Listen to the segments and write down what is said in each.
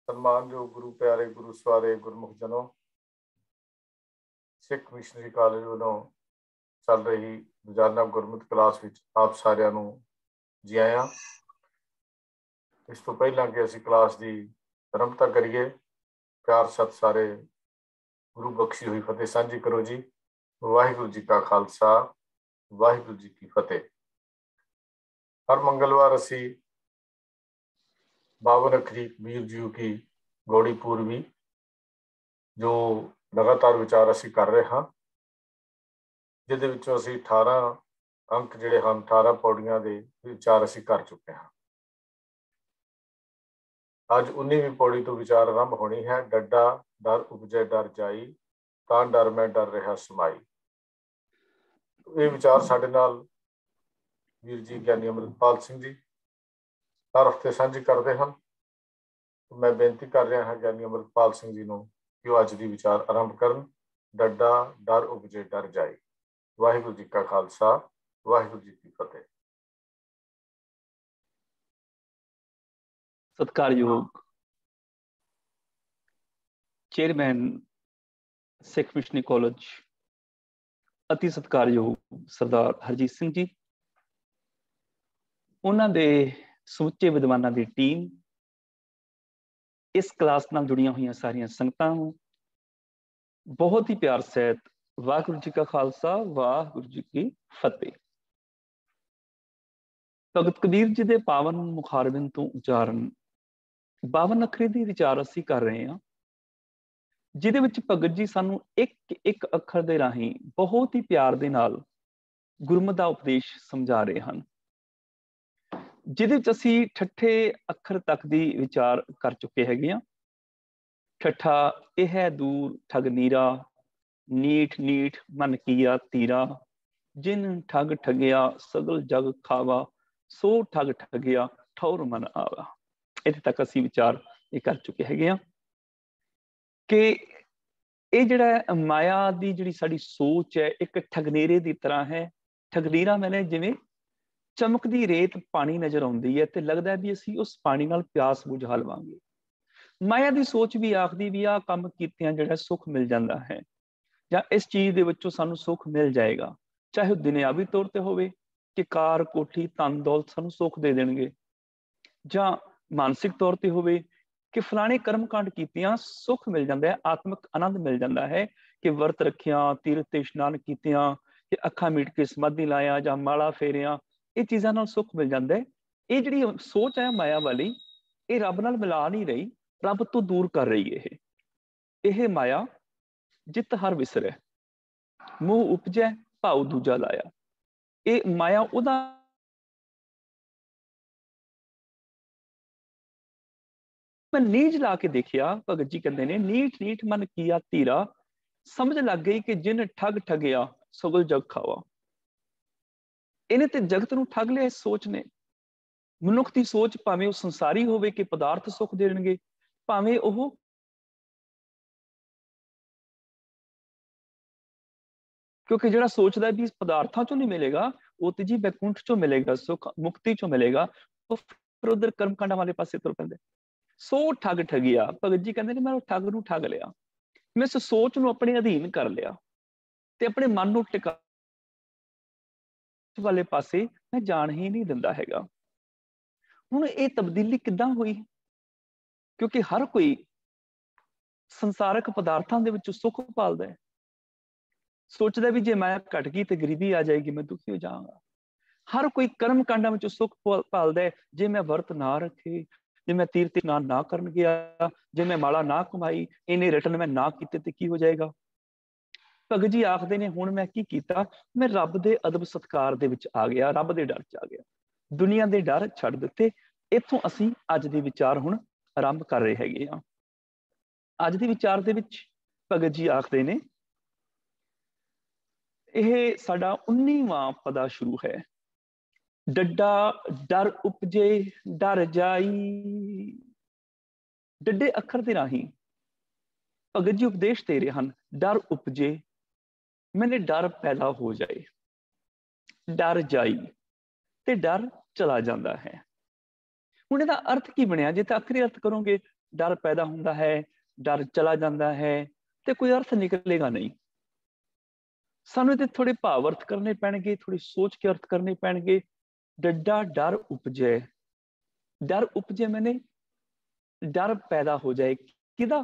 ਸਨਮਾਨਯੋਗ ਗੁਰੂ ਪਿਆਰੇ ਗੁਰੂ ਸਵਾਰੇ ਗੁਰਮੁਖ ਜਨੋ, ਸਿੱਖ missionary college ਵੱਲੋਂ ਚੱਲ ਰਹੀ ਰੋਜ਼ਾਨਾ ਗੁਰਮਤਿ ਕਲਾਸ ਵਿੱਚ ਆਪ ਸਾਰਿਆਂ ਨੂੰ ਜੀ ਆਇਆਂ। ਇਸ ਤੋਂ ਪਹਿਲਾਂ ਕਿ ਅਸੀਂ ਕਲਾਸ ਦੀ ਆਰੰਭਤਾ ਕਰੀਏ, ਪਿਆਰ ਸਤਿ ਸਾਰੇ ਗੁਰੂ ਬਖਸ਼ੀ ਹੋਈ ਫਤਿਹ ਸਾਂਝੀ ਕਰੋ ਜੀ। ਵਾਹਿਗੁਰੂ ਜੀ ਕਾ ਖਾਲਸਾ, ਵਾਹਿਗੁਰੂ ਜੀ ਕੀ ਫਤਿਹ। हर मंगलवार असी 52 अखरी वीर जी की गौड़ी पूर्वी जो लगातार विचार असी कर रहे हाँ, जिहदे विचों असी 18 अंक जिहड़े हैं 18 पौड़ियां दे विचार असी कर चुके हैं। अज 19वीं पौड़ी तो विचार आरंभ होनी है। डड्डा डर उपजे डर जाई, तां डर मैं डर रहा समाई। ये विचार साडे नाल वीर जी ज्ञानी अमृतपाल सिंह जी हर हफ्ते साझी करते हैं। मैं बेनती कर रहा हाँ ज्ञानी अमृतपाल सिंह जी को कि अज की विचार आरंभ करन। डड्डा डर उपजे डर जाए। वाहिगुरू जी का खालसा, वाहिगुरू जी की फतेह। सत्कारयोग चेयरमैन सिख मिशनरी कॉलेज, अति सत्कारयोग सरदार हरजीत सिंह जी, उन्होंने दे समुचे विद्वानों की टीम, इस क्लास नाल जुड़ियां हुई सारिया संगतां नूं बहुत ही प्यार सहित वाहिगुरू जी का खालसा, वाहिगुरू जी की फतेह। भगत कबीर जी के पावन मुखारबिंद तो उचारण 52 अखरी दी विचार असी कर रहे हैं, जिहदे विच भगत जी सानू एक एक अखर दे राही बहुत ही प्यार दे नाल गुरमत दा उपदेश समझा रहे हैं, जिहदे विच असी ठट्ठे अखर तक दी विचार कर चुके हैगे आ। ठट्ठा यह है दूर ठग नीरा, नीठ नीठ मन किया तीरा, जिन ठग ठगिया सगल जग खावा, सो ठग ठगिया ठौर मन आवा। इत्थे तक असी विचार ये कर चुके हैगे आ कि ये जिहड़ा माया दी जिहड़ी साडी सोच है एक ठगनेरे की तरह है। ठगनीरा मैंने जिवें चमकदी रेत पानी नजर आती है तो लगता है भी असी उस पानी नाल प्यास बुझा लवांगे। माया की सोच भी आखदी भी आ काम कीतियां जिहड़ा सुख मिल जाता है, या इस चीज दे विचों सानू सुख मिल जाएगा, चाहे वह दुनियावी तौर पर होवे कि कार कोठी धन दौलत सानू सुख दे देणगे, जां मानसिक तौर पर होवे कि फलाने कर्म कांड कीतियां सुख मिल जाता है, आत्मिक आनंद मिल जाता है कि वर्त रखिया, तीर्थ ते इशनान कीतियां, कि अखा मीट के समाधि लाया जां माला फेरिया, ये चीज़ों नाल सुख मिल जाता है। ये जिहड़ी सोच है माया वाली, ये रब नाल मिला नहीं रही, रब तो दूर कर रही है। यह माया जित हर विसरै, मोह उपजै भाव दूजा लाया। ये माया उदा मैं नीज ला के देखिया, भगत जी कहते हैं नीठ नीठ मन किया तीरा, समझ लग गई कि जिन ठग ठगिया सगल जग खावा। इन्हें ते जगत नूं ठग लिया। इस सोच ने मनुख की सोच भावें वो संसारी होवे कि पदार्थ सुख देणगे, भावें वो क्योंकि जिहड़ा सोचदा भी पदार्थों चों नहीं मिलेगा, वो तो जी बैकुंठ चों मिलेगा, सुख मुक्ति चों मिलेगा, तो फिर उधर कर्मकांडां वाले पासे तुर पैंदे। सो ठग ठगिया, भगत जी कहते मैं ठग नूं ठग लिया, मैं इस सोच नूं अपने अधीन कर लिया ते अपने मन नूं टिका वाले पासे मैं जान ही नहीं दिंदा हैगा। हुण ये तब्दीली किद्दां होई? क्योंकि हर कोई संसारक पदार्थां दे विच सुख पालदा है, सोचदा भी जे मैं घट गई तो गरीबी आ जाएगी, मैं दुखी हो जाऊंगा। हर कोई कर्म कांडां विच सुख पालदा है, जे मैं वर्त ना रखे, जे मैं तीर्थ इशनान ना करन गया, जे मैं माला ना कमाई, इन्ने रिटर्न मैं ना कीते ते की हो जाएगा। भगत जी आखदे ने हुण मैं की कीता, मैं रब दे अदब सत्कार दे विच आ गया, रब दे डर च आ गया, दुनिया दे डर छड्ड दित्ते। इत्थों असीं अज दे विचार हुण आरंभ कर रहे हैगे आ। अज दे विचार दे विच भगत जी आखदे ने, यह साडा 19वां पदा शुरू है। डड्डा डर उपजे डर जाई। डड्डे अखर दे राही भगत जी उपदेश दे रहे हैं, डर उपजे मैंने डर पैदा हो जाए, डर जाई ते डर चला जाता है। हुण इहदा अर्थ की बनिया? जे तां अखरी अर्थ करोगे डर पैदा होता है, डर चला जाता है, तो कोई अर्थ निकलेगा नहीं। सानू इहदे थोड़े भाव अर्थ करने पैणगे, थोड़ी सोच के अर्थ करने पैणगे। डड्डा डर उपजे, डर उपजे मैंने डर पैदा हो जाए किदा,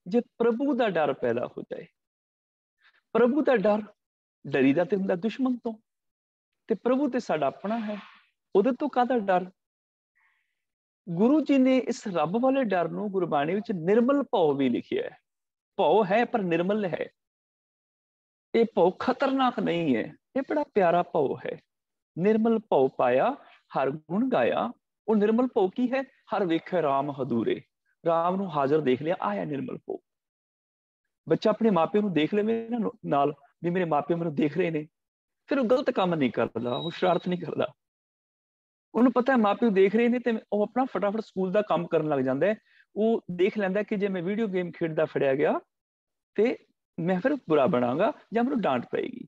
जे प्रभु का डर पैदा हो जाए। प्रभु का डर, डरीदा ते हुंदा दुश्मन तो, ते प्रभु ते साडा अपना है, उहदे तो काहदा डर। गुरु जी ने इस रब वाले डर नूं गुरबाणी विच निर्मल भौ भी लिखिया है। भौ है पर निर्मल है, ये भौ खतरनाक नहीं है, ये बड़ा प्यारा भौ है। निर्मल भौ पाया हर गुण गाया। वो निर्मल भौ की है, हर वेखे राम हदूरे, राम नूं हाजर देख लिया, आया निर्मल भौ। बच्चा अपने मापिओ नूं देख लेवे ना नाल भी मेरे मापिओ मैनूं देख रहे ने, फिर वो गलत काम नहीं करता, वो शरारत नहीं करता। उन्होंने पता है मापिओ देख रहे हैं, तो वो अपना फटाफट स्कूल का काम करन लग जाता है। वो देख लैंदा कि जे मैं वीडियो गेम खेडदा फड़िया गया तो मैं फिर बुरा बनागा या मैनूं डांट पएगी।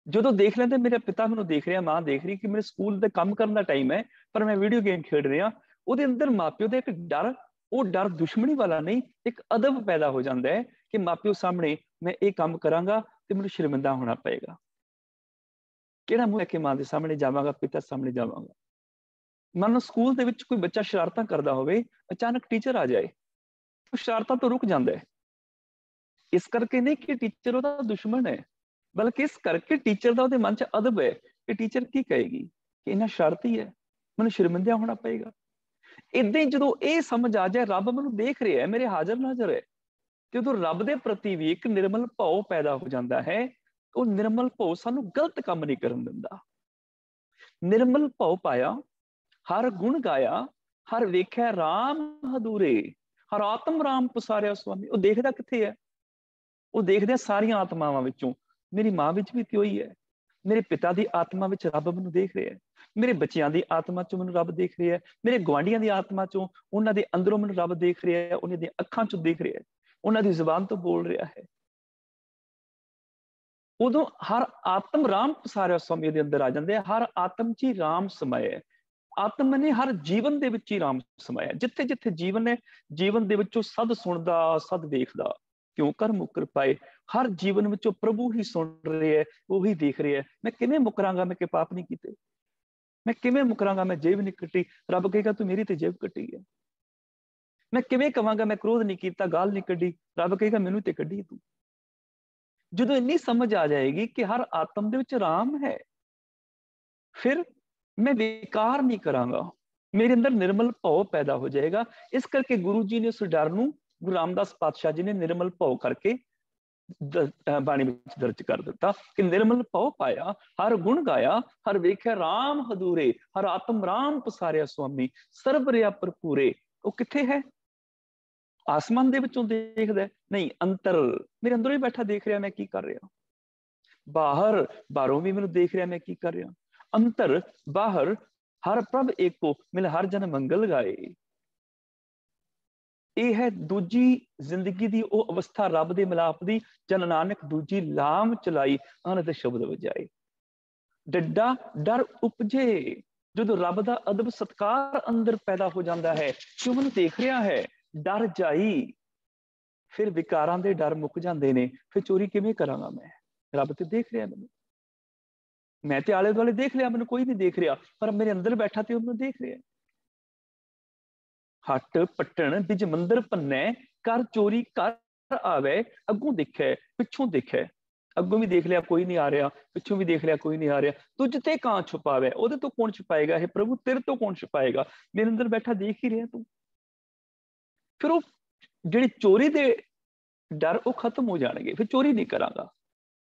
जो देख लेंदे मेरे पिता मैनूं देख रहे, मां देख रही कि मेरे स्कूल का काम करने का टाइम है पर मैं वीडियो गेम खेड रहा, ਉਹਦੇ अंदर मापिओ का एक डर, वो डर दुश्मनी वाला नहीं, एक अदब पैदा हो जाता है कि मापिओ सामने मैं ये काम करांगा तो मैनूं शर्मिंदा होना पएगा। किहड़ा मूँह लैके मां के सामने जावांगा, पिता सामने जावांगा। मान लो स्कूल दे विच कोई बच्चा शरारतां करदा होवे, अचानक टीचर आ जाए तो शरारतां तो रुक जांदा है। इस करके नहीं कि टीचर ਉਹਦਾ दुश्मन है, बल्कि इस करके टीचर का ਉਹਦੇ मन च अदब है कि टीचर की कहेगी कि इन्ना शरारती है, मैनूं शर्मिंदा होना पएगा। इदां ही ਜਦੋਂ ਇਹ समझ आ जाए रब मैनूं देख रहा है, मेरे हाजर नाजर है, ਤੇ ਉਦੋਂ रब ਦੇ प्रति भी एक निर्मल भाव पैदा हो जाता है। ਉਹ निर्मल भाव सानूं गलत काम नहीं करन दिंदा। निर्मल भाव पाया हर गुण गाया, हर वेख्या राम हदूरे, हर आत्म राम पसारिया स्वामी। वो देखदा किथे है, वो देखदे सारियां आत्मावां विचों। मेरी मां विच भी ते ओही है, मेरे पिता दी आत्मा विच रब मैनूं देख रहा है, मेरे बच्चियां दी आत्मा चों मैनूं रब देख रहा है, मेरे गुआंढियां दी आत्मा चों, उन्हां दे अंदरों मैनूं रब देख रहा है, उन्हां दी अखां चों देख रहा है, उन्हां दी जुबान तो बोल रहा है। उदों हर आत्म राम पसारिया स्वामी दे अंदर आ जांदे, हर आत्म च ही राम समाया है। आत्मा ने हर जीवन दे विच ही राम समाया, जिथे जिथे जीवन है, जीवन दे विचों सद सुनदा, सद देखदा, क्यों कर मुकर पाए। हर जीवन विचों प्रभु ही सुन रहे है, वो ही देख रहे है। मैं किवें मुकरांगा, मैं कि पाप नहीं कीते, मैं किवें मुकरांगा, मैं जेब नहीं कट्टी, रब कहेगा तू मेरी ते जेब कट्टी है। मैं किवें कवांगा मैं क्रोध नहीं कीता, गाल नहीं कड्डी, रब कहेगा मैनूं ते कड्डी तू। जदों इन्नी समझ आ जाएगी कि हर आत्म दे विच राम है, फिर मैं विकार नहीं करांगा, मेरे अंदर निर्मल भाव पैदा हो जाएगा। इस करके गुरु जी ने उस डर नूं, गुरु रामदास पातशाह जी ने निर्मल भाव करके बाणी में दर्ज कर दिता कि निर्मल भाव पाया हर गुण गाया, हर वेख्या राम हदूरे, हर आत्म राम पसारिया स्वामी, सर्ब रिया भरपूरे। वो किथे है? आसमान दे विचों देखदा नहीं, अंतर मेरे अंदरों ही बैठा देख रहा मैं की कर रहा, बाहर बाहरों भी मैनूं देख रहा मैं की कर रहा, अंतर बाहर हर प्रभ एको मिल हर जन मंगल गाए। यह है दूजी जिंदगी दी ओ अवस्था रब दे मिलाप दी, जन नानक दूजी लाम चलाई अनंत शब्द वजाए। डड्डा डर उपजे, जो रब दा अदब सत्कार अंदर पैदा हो जाता है, क्यों मैनूं देख रहा है, डर जाई, फिर विकारां दे डर मुक जांदे ने। फिर चोरी किवें करांगा मैं, रब ते देख रहा मैनूं, मैं ते आले दुआले देख लिया, मैनूं कोई नहीं देख रहा, पर मेरे अंदर बैठा ते उन्होंने देख रहा। हट पट्टन बिज मंदिर भन्नै, कर चोरी कर आवे, अगों देखे पिछों देखे, अगों भी देख लिया कोई नहीं आ रहा, पिछों भी देख लिया कोई नहीं आ रहा, तुझ ते कां छुपावे, ओदे तो कौन छुपाएगा, हे प्रभु तेरे तो कौन छुपाएगा, मेरे अंदर बैठा देख ही रहा तू। फिर वो जिहड़ी चोरी दे डर वो खत्म हो जाएंगे, फिर चोरी नहीं करांगा,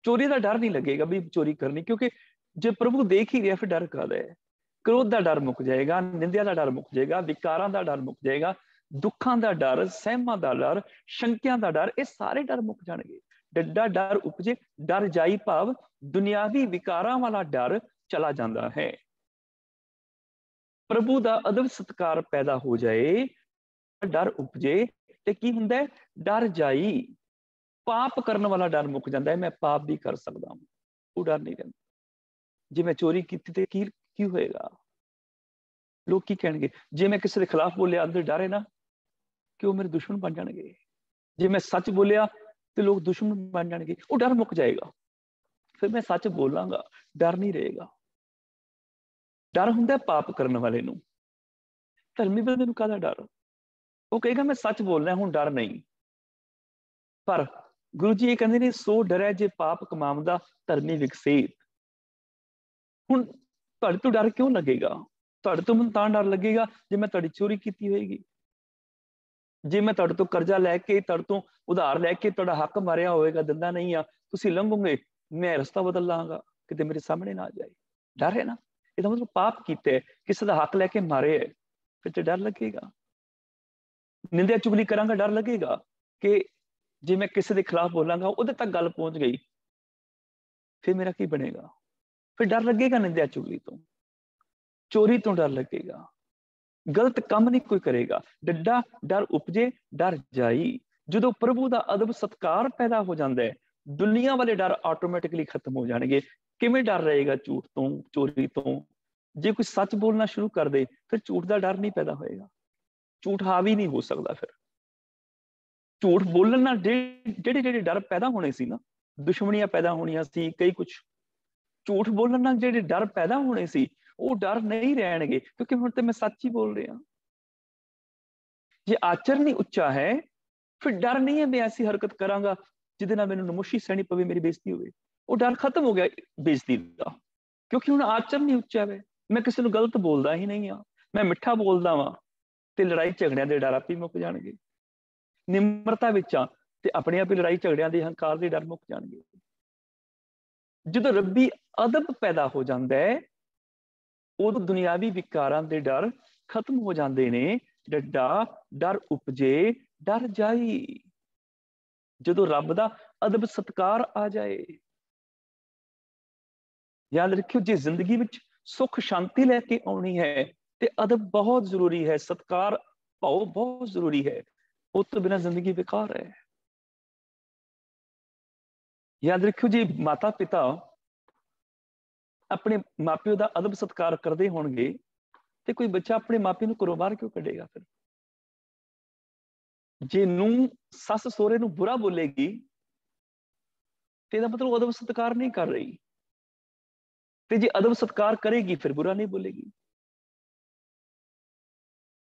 चोरी का डर नहीं लगेगा भी चोरी करनी, क्योंकि जे प्रभु देख ही रहा फिर डर काहदा है। क्रोध का डर मुक जाएगा, निंदिया का डर मुक जाएगा, विकारां का डर मुक जाएगा, दुखां का डर, सहमां का डर, शंकियां का डर, ये सारे डर मुक जाएंगे। डड्डा डर उपजे, डर जाई भाव दुनियावी विकारां वाला डर चला जाता है। प्रभु का अदब सत्कार पैदा हो जाए, डर उपजे, ते की हुंदा है, डर जाई, पाप करने वाला डर मुक जाता है, मैं पाप भी कर सकता हूं, वो डर नहीं रहता। जे मैं चोरी की तो की होएगा, लोग की कहेंगे, जे मैं किसी के खिलाफ बोलिया अंदर डर है ना, कि वो मेरे दुश्मन बन जाएंगे। जे मैं सच बोलिया तो लोग दुश्मन बन जाएंगे, वो डर मुक जाएगा। फिर मैं सच बोलांगा, डर नहीं रहेगा। डर हुंदा पाप करने वाले नूं, धर्मी बंदे नूं काहदा डर? वो कहेगा मैं सच बोलना हुण डर नहीं। पर गुरु जी ये कहते ने सो डरै जे पाप कमावदा धर्मी विकसेत। हुण तुहाडे तो डर क्यों लगेगा? तुहाडे तो मैनूं तां डर लगेगा जे मैं तुहाडी चोरी कीती होएगी, जे मैं तुहाडे तो कर्जा लैके तुहाडे तो उधार लैके तुहाडा हक मारिया होएगा, दिंदा नहीं आ, तुसीं लंघोगे, मैं रस्ता बदल लांगा किते मेरे सामने ना आ जाए। डर है ना? ਇਹਦਾ मतलब पाप कीता है, किसी का हक लैके मारे है, फिर तो डर लगेगा। निंदा चुगली करांगा, डर लगेगा कि जे मैं किसी के खिलाफ बोलांगा उधर तक गल पहुंच गई, फिर मेरा की बनेगा? फिर डर लगेगा निंदा चुगली तो, चोरी तो डर लगेगा, गलत काम नहीं कोई करेगा। डड्डा डर उपजे डर जाई। जो प्रभु का अदब सत्कार पैदा हो जाता है, दुनिया वाले डर ऑटोमैटिकली खत्म हो जाएंगे। किवें डर रहेगा झूठ तो, चोरी तो? जे कोई सच बोलना शुरू कर दे फिर झूठ का डर नहीं पैदा होएगा, झूठ हावी नहीं हो सकता। फिर झूठ बोलने नाल जेडे डर पैदा होने सी ना, दुश्मनियां पैदा होनियां सी, कई कुछ झूठ बोलने नाल जेडे डर पैदा होने सी वो डर नहीं रहणगे, क्योंकि हुण ते मैं सच ही बोल रहा। जे आचरण ही उच्चा है फिर डर नहीं है मैं ऐसी हरकत करांगा जिहदे नाल मैनूं नमोशी सहनी पवे, मेरी बेइज्जती होवे। वो डर खत्म हो गया बेइज्जती का, क्योंकि हुण आचरण ही उच्चा है। मैं किसी नूं गलत बोलदा ही नहीं आ, मैं मिठा बोलदा वां ते लड़ाई झगड़ियां दे डर आपे मुक जाणगे। निमरता विच आ ते अपने आप ही लड़ाई झगड़ियां दे हंकार दे डर मुक जाणगे। ਜਦੋਂ ਰੱਬੀ ਅਦਬ ਪੈਦਾ ਹੋ ਜਾਂਦਾ ਹੈ ਉਦੋਂ ਦੁਨਿਆਵੀ ਵਿਕਾਰਾਂ ਦੇ ਡਰ ਖਤਮ ਹੋ ਜਾਂਦੇ ਨੇ। ਡੱਡਾ ਡਰ ਉਪਜੇ ਡਰ ਜਾਈ। ਜਦੋਂ ਰੱਬ ਦਾ ਅਦਬ ਸਤਕਾਰ ਆ ਜਾਏ। याद रखियो, जे जिंदगी विच सुख शांति लेके आनी है ते अदब बहुत जरूरी है, सत्कार भाव बहुत जरूरी है। उस तो बिना जिंदगी बेकार है। याद रखियो, जे माता पिता अपने मापिओ का अदब सत्कार करते होणगे ते कोई बच्चा अपने मापिओ नूं घरों बाहर क्यों कढेगा? फिर जे नूं सस सोहरे नूं बुरा बोलेगी ते दा मतलब अदब सत्कार नहीं कर रही, ते जे अदब सत्कार करेगी फिर बुरा नहीं बोलेगी।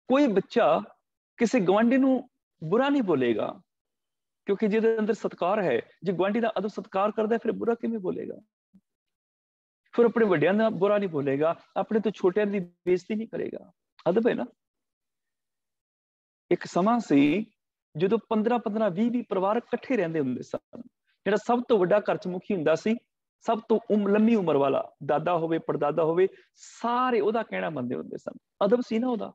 कोई बच्चा किसी गवांढी नूं बुरा नहीं बोलेगा क्योंकि जिहदे अंदर सत्कार है। जे गवांढी दा अदब सत्कार करदा फिर बुरा किवें बोलेगा? फिर अपने वड्डियां दा बुरा नहीं बोलेगा, अपने तो छोटियां दी बेइज्जती नहीं करेगा। अदब है ना। एक समा सी ਜਦੋਂ 15-15 20 ਪਰਿਵਾਰ ਇਕੱਠੇ ਰਹਿੰਦੇ ਹੁੰਦੇ ਸਨ। ਜਿਹੜਾ ਸਭ ਤੋਂ ਵੱਡਾ ਘਰ 'ਚ ਮੁਖੀ ਹੁੰਦਾ ਸੀ, ਸਭ ਤੋਂ ਲੰਮੀ ਉਮਰ ਵਾਲਾ, ਦਾਦਾ ਹੋਵੇ ਪੜਦਾਦਾ ਹੋਵੇ, ਸਾਰੇ ਉਹਦਾ ਕਹਿਣਾ ਮੰਨਦੇ ਹੁੰਦੇ ਸਨ। ਅਦਬ ਸੀ ਨਾ ਉਹਦਾ,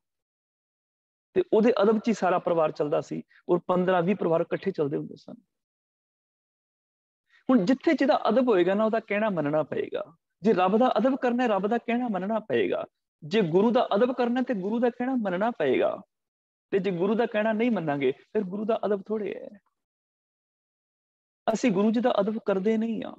ਤੇ ਉਹਦੇ ਅਦਬ 'ਚ ਹੀ ਸਾਰਾ ਪਰਿਵਾਰ ਚੱਲਦਾ ਸੀ। ਔਰ 15-20 ਪਰਿਵਾਰ ਇਕੱਠੇ ਚੱਲਦੇ ਹੁੰਦੇ ਸਨ। ਹੁਣ ਜਿੱਥੇ ਜਿਹਦਾ ਅਦਬ ਹੋਏਗਾ ਨਾ ਉਹਦਾ ਕਹਿਣਾ ਮੰਨਣਾ ਪਏਗਾ। ਜੇ ਰੱਬ ਦਾ ਅਦਬ ਕਰਨਾ, ਰੱਬ ਦਾ ਕਹਿਣਾ ਮੰਨਣਾ ਪਏਗਾ। ਜੇ ਗੁਰੂ ਦਾ ਅਦਬ ਕਰਨਾ ਤੇ ਗੁਰੂ ਦਾ ਕਹਿਣਾ ਮੰਨਣਾ ਪਏਗਾ। ਤੇ ਜੇ ਗੁਰੂ ਦਾ ਕਹਿਣਾ ਨਹੀਂ ਮੰਨਾਂਗੇ ਫਿਰ ਗੁਰੂ ਦਾ ਅਦਬ ਥੋੜੇ ਹੈ। ਅਸੀਂ ਗੁਰੂ ਜੀ ਦਾ ਅਦਬ ਕਰਦੇ ਨਹੀਂ ਆ,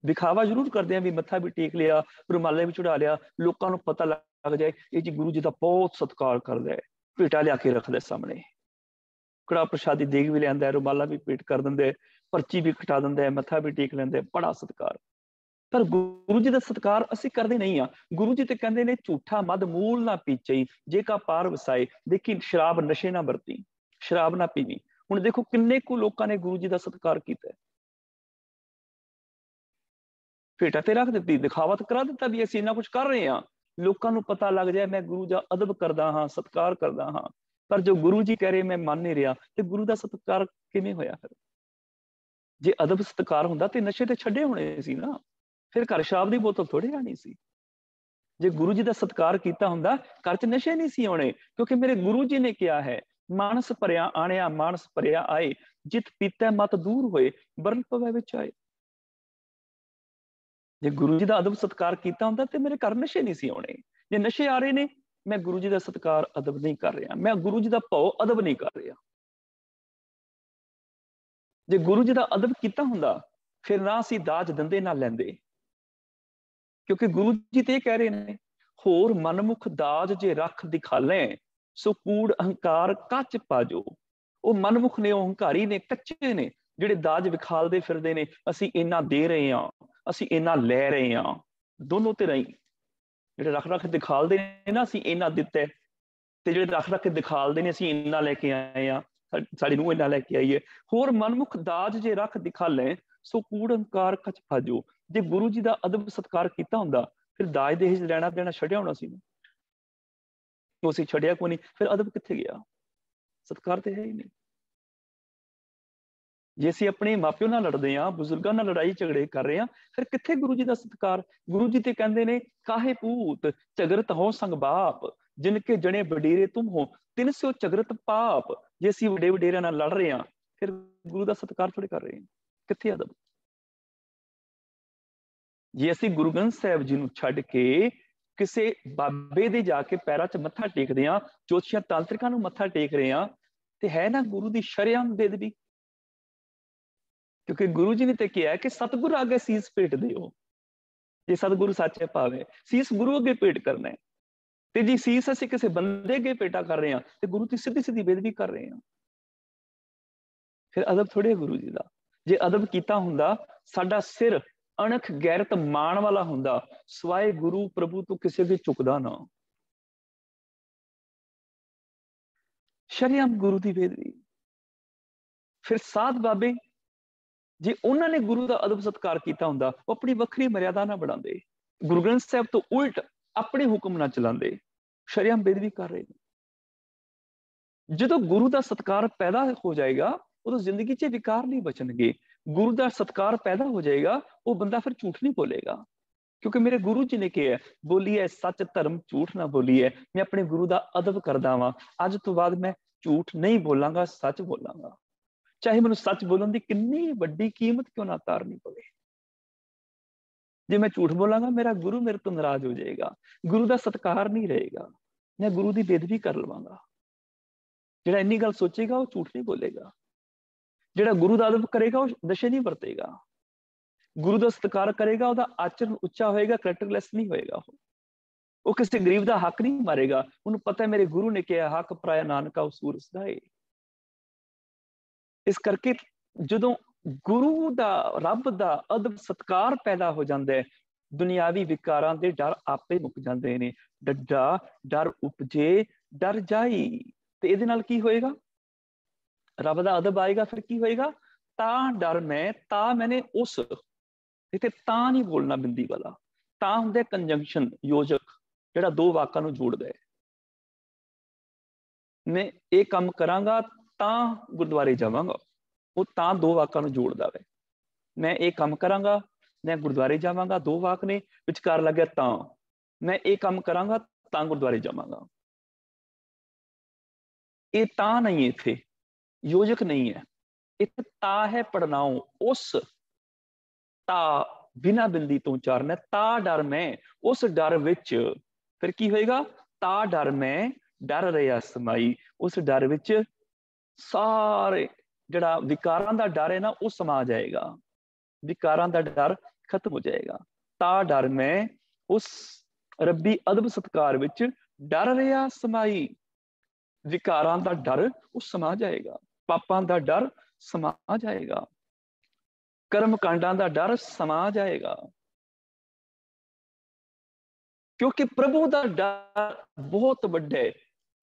ਦਿਖਾਵਾ ਜ਼ਰੂਰ ਕਰਦੇ ਆ ਵੀ ਮੱਥਾ ਵੀ ਟੇਕ ਲਿਆ, ਰੁਮਾਲੇ ਵੀ ਚੜਾ ਲਿਆ, ਲੋਕਾਂ ਨੂੰ ਪਤਾ ਲੱਗ ਜਾਏ ਇਹ ਜੀ ਗੁਰੂ ਜੀ ਦਾ ਬਹੁਤ ਸਤਿਕਾਰ ਕਰਦਾ ਹੈ। ਭੇਟਾ ਲਿਆ ਕੇ ਰੱਖਦਾ ਸਾਹਮਣੇ, ਕੜਾ ਪ੍ਰਸ਼ਾਦੀ ਦੇਗ ਵੀ ਲਿਆਂਦਾ, ਰੁਮਾਲਾ ਵੀ ਭੇਟ ਕਰ ਦਿੰਦੇ, ਪਰਚੀ ਵੀ ਕਟਾ ਦਿੰਦਾ, ਮੱਥਾ ਵੀ ਟੇਕ ਲੈਂਦੇ, ਬੜਾ ਸਤਿਕਾਰ। ਪਰ ਗੁਰੂ ਜੀ ਦਾ ਸਤਿਕਾਰ ਅਸੀਂ ਕਰਦੇ ਨਹੀਂ ਆ। ਗੁਰੂ ਜੀ ਤੇ ਕਹਿੰਦੇ ਨੇ ਝੂਠਾ ਮਦ ਮੂਲ ਨਾ ਪੀਚਈ ਜੇ ਕਾ ਪਾਰ ਵਸਾਏ। ਦੇਖੀ ਸ਼ਰਾਬ ਨਸ਼ੇ ਨਾ ਵਰਤੀ, ਸ਼ਰਾਬ ਨਾ ਪੀਵੀ। ਹੁਣ ਦੇਖੋ ਕਿੰਨੇ ਕੁ ਲੋਕਾਂ ਨੇ ਗੁਰੂ ਜੀ ਦਾ ਸਤਿਕਾਰ ਕੀਤਾ, ਭੇਟਾ ਤੇ ਰੱਖ ਦਿੱਤੀ, ਦਿਖਾਵਾ ਕਰਾ ਦਿੱਤਾ ਵੀ ਅਸੀਂ ਇੰਨਾ ਕੁਝ ਕਰ ਰਹੇ ਹਾਂ, ਲੋਕਾਂ ਨੂੰ ਪਤਾ ਲੱਗ ਜਾਏ ਮੈਂ ਗੁਰੂ ਦਾ ਅਦਬ ਕਰਦਾ ਹਾਂ, ਸਤਿਕਾਰ ਕਰਦਾ ਹਾਂ। ਪਰ ਜੋ ਗੁਰੂ ਜੀ ਕਹਿ ਰਹੇ ਮੈਂ ਮੰਨ ਨਹੀਂ ਰਿਹਾ, ਤੇ ਗੁਰੂ ਦਾ ਸਤਿਕਾਰ ਕਿਵੇਂ ਹੋਇਆ? ਫਿਰ ਜੇ ਅਦਬ ਸਤਿਕਾਰ ਹੁੰਦਾ ਤੇ ਨਸ਼ੇ ਤੇ ਛੱਡੇ ਹੋਣੇ ਸੀ ਨਾ, ਫਿਰ ਘਰ ਸ਼ਰਾਬ ਦੀ ਬੋਤਲ ਥੋੜੀ ਆਣੀ ਸੀ। ਜੇ ਗੁਰੂ ਜੀ ਦਾ ਸਤਿਕਾਰ ਕੀਤਾ ਹੁੰਦਾ ਘਰ 'ਚ ਨਸ਼ੇ ਨਹੀਂ ਸੀ ਆਉਣੇ, ਕਿਉਂਕਿ ਮੇਰੇ ਗੁਰੂ ਜੀ ਨੇ ਕਿਹਾ ਹੈ ਮਾਨਸ ਭਰਿਆ ਆਣਿਆ ਮਾਨਸ ਭਰਿਆ ਆਏ, ਜਿਤ ਪੀਤਾ ਮਤ ਦੂਰ ਹੋਏ ਬਰਨ ਪਵੈ ਵਿੱਚ ਆਏ। ਜੇ ਗੁਰੂ ਜੀ ਦਾ ਅਦਬ ਸਤਿਕਾਰ ਕੀਤਾ ਹੁੰਦਾ ਤੇ ਮੇਰੇ ਘਰ ਨਸ਼ੇ ਨਹੀਂ ਸੀ ਆਉਣੇ। ਜੇ ਨਸ਼ੇ ਆ ਰਹੇ ਨੇ, ਮੈਂ ਗੁਰੂ ਜੀ ਦਾ ਸਤਿਕਾਰ ਅਦਬ ਨਹੀਂ ਕਰ ਰਿਹਾ, ਮੈਂ ਗੁਰੂ ਜੀ ਦਾ ਭਉ ਅਦਬ ਨਹੀਂ ਕਰ ਰਿਹਾ। ਜੇ ਗੁਰੂ ਜੀ ਦਾ ਅਦਬ ਕੀਤਾ ਹੁੰਦਾ ਫਿਰ ਨਾ ਅਸੀਂ ਦਾਜ ਦਿੰਦੇ ਨਾ ਲੈਂਦੇ, ਕਿਉਂਕਿ ਗੁਰੂ ਜੀ ਤੇ ਇਹ ਕਹਿ ਰਹੇ ਨੇ ਹੋਰ ਮਨਮੁਖ ਦਾਜ ਜੇ ਰੱਖ ਦਿਖਾਲੇ सो कूड़ अहंकार कच पाजो। वो मनमुख ने, अहंकारी ने, कच्चे ने, ਜਿਹੜੇ ਦਾਜ ਵਿਖਾਲਦੇ ਫਿਰਦੇ ਨੇ, ਅਸੀਂ ਇੰਨਾ ਦੇ ਰਹੇ ਹਾਂ, ਅਸੀਂ ਇੰਨਾ ਲੈ ਰਹੇ ਹਾਂ। ਦੋਨੋਂ ਤੇ ਰਹੀ ਜਿਹੜੇ ਰੱਖ ਰੱਖ ਦਿਖਾਲਦੇ ਨੇ ਨਾ ਅਸੀਂ ਇੰਨਾ ਦਿੱਤਾ, ਤੇ ਜਿਹੜੇ ਰੱਖ ਰੱਖ ਕੇ ਦਿਖਾਲਦੇ ਨੇ ਅਸੀਂ ਇੰਨਾ ਲੈ ਕੇ ਆਏ ਆ, ਸਾਡੀ ਨੂੰ ਇੰਨਾ ਲੈ ਕੇ ਆਈਏ। ਹੋਰ ਮਨਮੁਖ ਦਾਜ ਜੇ ਰੱਖ ਦਿਖਾਲੇ ਸੋ ਕੂੜ ਅਹੰਕਾਰ ਕਚ ਭਾਜੋ। ਜੇ ਗੁਰੂ ਜੀ ਦਾ ਅਦਬ ਸਤਕਾਰ ਕੀਤਾ ਹੁੰਦਾ ਫਿਰ ਦਾਜ ਦਹੇਜ ਲੈਣਾ ਦੇਣਾ ਛੱਡਿਆ ਹੋਣਾ ਸੀ। ਉਹ ਅਸੀਂ ਛੱਡਿਆ ਕੋਈ ਨਹੀਂ, ਫਿਰ ਅਦਬ ਕਿੱਥੇ ਗਿਆ? ਸਤਕਾਰ ਤੇ ਹੈ ਹੀ ਨਹੀਂ। ਜੇ ਅਸੀਂ ਆਪਣੇ ਮਾਪਿਓ ਨਾਲ ਲੜਦੇ ਹਾਂ, ਬਜ਼ੁਰਗਾਂ ਨਾਲ ਲੜਾਈ ਝਗੜੇ ਕਰ ਰਹੇ ਹਾਂ, ਫਿਰ ਕਿੱਥੇ ਗੁਰੂ ਜੀ ਦਾ ਸਤਕਾਰ? ਗੁਰੂ ਜੀ ਤੇ ਕਹਿੰਦੇ ਨੇ ਕਾਹੇ ਪੂਤ ਝਗਰਤ ਹੋ ਸੰਗ ਬਾਪ, ਜਿਨਕੇ ਜਣੇ ਵਡੇਰੇ ਤੁਮ ਹੋ ਤਿਨ ਸਿਓ ਝਗਰਤ ਪਾਪ। ਜੇ ਅਸੀਂ ਵੱਡੇ ਵਡੇਰਿਆਂ ਨਾਲ ਲੜ ਰਹੇ ਹਾਂ ਫਿਰ ਗੁਰੂ ਦਾ ਸਤਕਾਰ ਥੋੜੇ ਕਰ ਰਹੇ ਹਾਂ, ਕਿੱਥੇ ਅਦਬ? ਜੇ ਅਸੀਂ ਗੁਰੂ ਗ੍ਰੰਥ ਸਾਹਿਬ ਜੀ ਨੂੰ ਛੱਡ ਕੇ ਕਿਸੇ ਬਾਬੇ ਦੇ ਜਾ ਕੇ ਪੈਰਾਂ 'ਚ ਮੱਥਾ ਟੇਕਦੇ ਹਾਂ, ਜੋਤਸ਼ੀਆਂ ਤਾਂਤਰਿਕਾਂ ਨੂੰ ਮੱਥਾ ਟੇਕ ਰਹੇ ਹਾਂ, ਤੇ ਹੈ ਨਾ ਗੁਰੂ ਦੀ ਸ਼ਰੇਆਮ ਬੇਅਦਬੀ। ਕਿਉਂਕਿ ਗੁਰੂ ਜੀ ਨੇ ਤੇ ਕਿਹਾ ਕਿ ਸਤਿਗੁਰ ਅੱਗੇ ਸੀਸ ਭੇਟ ਦਿਓ। ਜੇ ਸਤਿਗੁਰੂ ਸੱਚੇ ਭਾਵੇ ਸੀਸ ਗੁਰੂ ਅੱਗੇ ਭੇਟ ਕਰਨਾ ਹੈ, ਤੇ ਜੀ ਸੀਸ ਅਸੀਂ ਕਿਸੇ ਬੰਦੇ ਅੱਗੇ ਭੇਟਾ ਕਰ ਰਹੇ ਹਾਂ ਤੇ ਗੁਰੂ ਦੀ ਸਿੱਧੀ ਸਿੱਧੀ ਬੇਅਦਬੀ ਕਰ ਰਹੇ ਹਾਂ। ਫਿਰ ਅਦਬ ਥੋੜੇ ਗੁਰੂ ਜੀ ਦਾ। ਜੇ ਅਦਬ ਕੀਤਾ ਹੁੰਦਾ, ਸਾਡਾ ਸਿਰ ਅਣਖ ਗੈਰਤ ਮਾਣ ਵਾਲਾ ਹੁੰਦਾ, ਸਵਾਏ ਗੁਰੂ ਪ੍ਰਭੂ ਤੋਂ ਕਿਸੇ ਦੇ ਝੁਕਦਾ ਨਾ। ਸ਼ਰੇਆਮ ਗੁਰੂ ਦੀ ਬੇਅਦਬੀ। ਫਿਰ ਸਾਧ ਬਾਬੇ ਜੇ ਉਹਨਾਂ ਨੇ ਗੁਰੂ ਦਾ ਅਦਬ ਸਤਕਾਰ ਕੀਤਾ ਹੁੰਦਾ, ਉਹ ਆਪਣੀ ਵੱਖਰੀ ਮਰਿਆਦਾ ਨਾ ਬਣਾਉਂਦੇ, ਗੁਰੂ ਗ੍ਰੰਥ ਸਾਹਿਬ ਤੋਂ ਉਲਟ ਆਪਣੇ ਹੁਕਮ ਨਾਲ ਚਲਾਉਂਦੇ। ਸ਼ਰੇਆਮ ਬੇਅਦਬੀ ਕਰ ਰਹੇ ਨੇ। ਜਦੋਂ ਗੁਰੂ ਦਾ ਸਤਕਾਰ ਪੈਦਾ ਹੋ ਜਾਏਗਾ ਉਦੋਂ ਜ਼ਿੰਦਗੀ 'ਚ ਵਿਕਾਰ ਨਹੀਂ ਬਚਣਗੇ। ਗੁਰੂ ਦਾ ਸਤਕਾਰ ਪੈਦਾ ਹੋ ਜਾਏਗਾ, ਉਹ ਬੰਦਾ ਫਿਰ ਝੂਠ ਨਹੀਂ ਬੋਲੇਗਾ, ਕਿਉਂਕਿ ਮੇਰੇ ਗੁਰੂ ਜੀ ਨੇ ਕਿਹਾ ਬੋਲੀਏ ਸੱਚ ਧਰਮ ਝੂਠ ਨਾ ਬੋਲੀਏ। ਮੈਂ ਆਪਣੇ ਗੁਰੂ ਦਾ ਅਦਬ ਕਰਦਾ ਵਾਂ, ਅੱਜ ਤੋਂ ਬਾਅਦ ਮੈਂ ਝੂਠ ਨਹੀਂ ਬੋਲਾਂਗਾ, ਸੱਚ ਬੋਲਾਂਗਾ, ਚਾਹੇ ਮੈਨੂੰ ਸੱਚ ਬੋਲਣ ਦੀ ਕਿੰਨੀ ਵੱਡੀ ਕੀਮਤ ਕਿਉਂ ਨਾ ਤਾਰਨੀ ਪਵੇ। ਜੇ ਮੈਂ ਝੂਠ ਬੋਲਾਂਗਾ ਮੇਰਾ ਗੁਰੂ ਮੇਰੇ ਤੋਂ ਨਾਰਾਜ਼ ਹੋ ਜਾਏਗਾ, ਗੁਰੂ ਦਾ ਸਤਕਾਰ ਨਹੀਂ ਰਹੇਗਾ, ਮੈਂ ਗੁਰੂ ਦੀ ਬੇਅਦਬੀ ਕਰ ਲਵਾਂਗਾ। ਜਿਹੜਾ ਇੰਨੀ ਗੱਲ ਸੋਚੇਗਾ ਉਹ ਝੂਠ ਨਹੀਂ ਬੋਲੇਗਾ। ਜਿਹੜਾ ਗੁਰੂ ਦਾ ਅਦਬ ਕਰੇਗਾ ਉਹ ਨਸ਼ੇ ਨਹੀਂ ਵਰਤੇਗਾ। ਗੁਰੂ ਦਾ ਸਤਿਕਾਰ ਕਰੇਗਾ, ਉਹਦਾ ਆਚਰਨ ਉੱਚਾ ਹੋਏਗਾ, ਕਰੈਕਟਰਲੈਸ ਨਹੀਂ ਹੋਏਗਾ। ਉਹ ਕਿਸੇ ਗਰੀਬ ਦਾ ਹੱਕ ਨਹੀਂ ਮਾਰੇਗਾ। ਉਹਨੂੰ ਪਤਾ ਹੈ ਮੇਰੇ ਗੁਰੂ ਨੇ ਕਿਹਾ ਹੱਕ ਪਰਾਇਆ ਨਾਨਕਾ ਉਸੂਰ ਸਦਾਏ। ਇਸ ਕਰਕੇ ਜਦੋਂ ਗੁਰੂ ਦਾ, ਰੱਬ ਦਾ ਅਦਬ ਸਤਕਾਰ ਪੈਦਾ ਹੋ ਜਾਂਦਾ ਹੈ, ਦੁਨਿਆਵੀ ਵਿਕਾਰਾਂ ਦੇ ਡਰ ਆਪੇ ਮੁੱਕ ਜਾਂਦੇ ਨੇ। ਡੱਡਾ ਡਰ ਉਪਜੇ ਡਰ ਜਾਈ। ਤੇ ਇਹਦੇ ਨਾਲ ਕੀ ਹੋਏਗਾ? ਰੱਬ ਦਾ ਅਦਬ ਆਏਗਾ, ਫਿਰ ਕੀ ਹੋਏਗਾ? ਤਾਂ ਡਰ ਮੈਂ, ਤਾਂ ਮੈਨੇ ਉਸ। ਇੱਥੇ ਤਾਂ ਨਹੀਂ ਬੋਲਣਾ ਬਿੰਦੀ ਵਾਲਾ, ਤਾਂ ਹੁੰਦਾ ਕੰਜੰਕਸ਼ਨ, ਯੋਜਕ, ਜਿਹੜਾ ਦੋ ਵਾਕਾਂ ਨੂੰ ਜੋੜਦਾ ਹੈ। ਮੈਂ ਇਹ ਕੰਮ ਕਰਾਂਗਾ ਤਾਂ ਗੁਰਦੁਆਰੇ ਜਾਵਾਂਗਾ, ਉਹ ਤਾਂ ਦੋ ਵਾਕਾਂ ਨੂੰ ਜੋੜਦਾ ਹੈ। ਮੈਂ ਇਹ ਕੰਮ ਕਰਾਂਗਾ, ਮੈਂ ਗੁਰਦੁਆਰੇ ਜਾਵਾਂਗਾ, ਦੋ ਵਾਕ ਨੇ, ਵਿਚਕਾਰ ਲੱਗਿਆ ਤਾਂ। ਮੈਂ ਇਹ ਕੰਮ ਕਰਾਂਗਾ ਤਾਂ ਗੁਰਦੁਆਰੇ ਜਾਵਾਂਗਾ। ਇਹ ਤਾਂ ਨਹੀਂ, ਇੱਥੇ ਯੋਜਕ ਨਹੀਂ ਹੈ, ਇੱਥੇ ਤਾਂ ਹੈ ਪੜਨਾਉ। ਉਸ ਤਾਂ ਬਿਨਾਂ ਬਿੰਦੀ ਤੋਂ ਉਚਾਰਨਾ। ਤਾਂ ਡਰ ਮੈਂ, ਉਸ ਡਰ ਵਿੱਚ ਫਿਰ ਕੀ ਹੋਏਗਾ? ਤਾਂ ਡਰ ਮੈਂ ਡਰ ਰਿਹਾ ਸਮਾਈ। ਉਸ ਡਰ ਵਿੱਚ ਸਾਰੇ ਜਿਹੜਾ ਵਿਕਾਰਾਂ ਦਾ ਡਰ ਹੈ ਨਾ ਉਹ ਸਮਾ ਜਾਏਗਾ, ਵਿਕਾਰਾਂ ਦਾ ਡਰ ਖਤਮ ਹੋ ਜਾਏਗਾ। ਤਾਂ ਡਰ ਮੈਂ ਉਸ ਰੱਬੀ ਅਦਬ ਸਤਕਾਰ ਵਿੱਚ ਡਰ ਰਿਹਾ ਸਮਾਈ। ਵਿਕਾਰਾਂ ਦਾ ਡਰ ਉਹ ਸਮਾ ਜਾਏਗਾ, ਪਾਪਾਂ ਦਾ ਡਰ ਸਮਾ ਜਾਏਗਾ, ਕਰਮ ਕਾਂਡਾਂ ਦਾ ਡਰ ਸਮਾ ਜਾਏਗਾ। ਕਿਉਂਕਿ ਪ੍ਰਭੂ ਦਾ ਡਰ ਬਹੁਤ ਵੱਡਾ ਹੈ,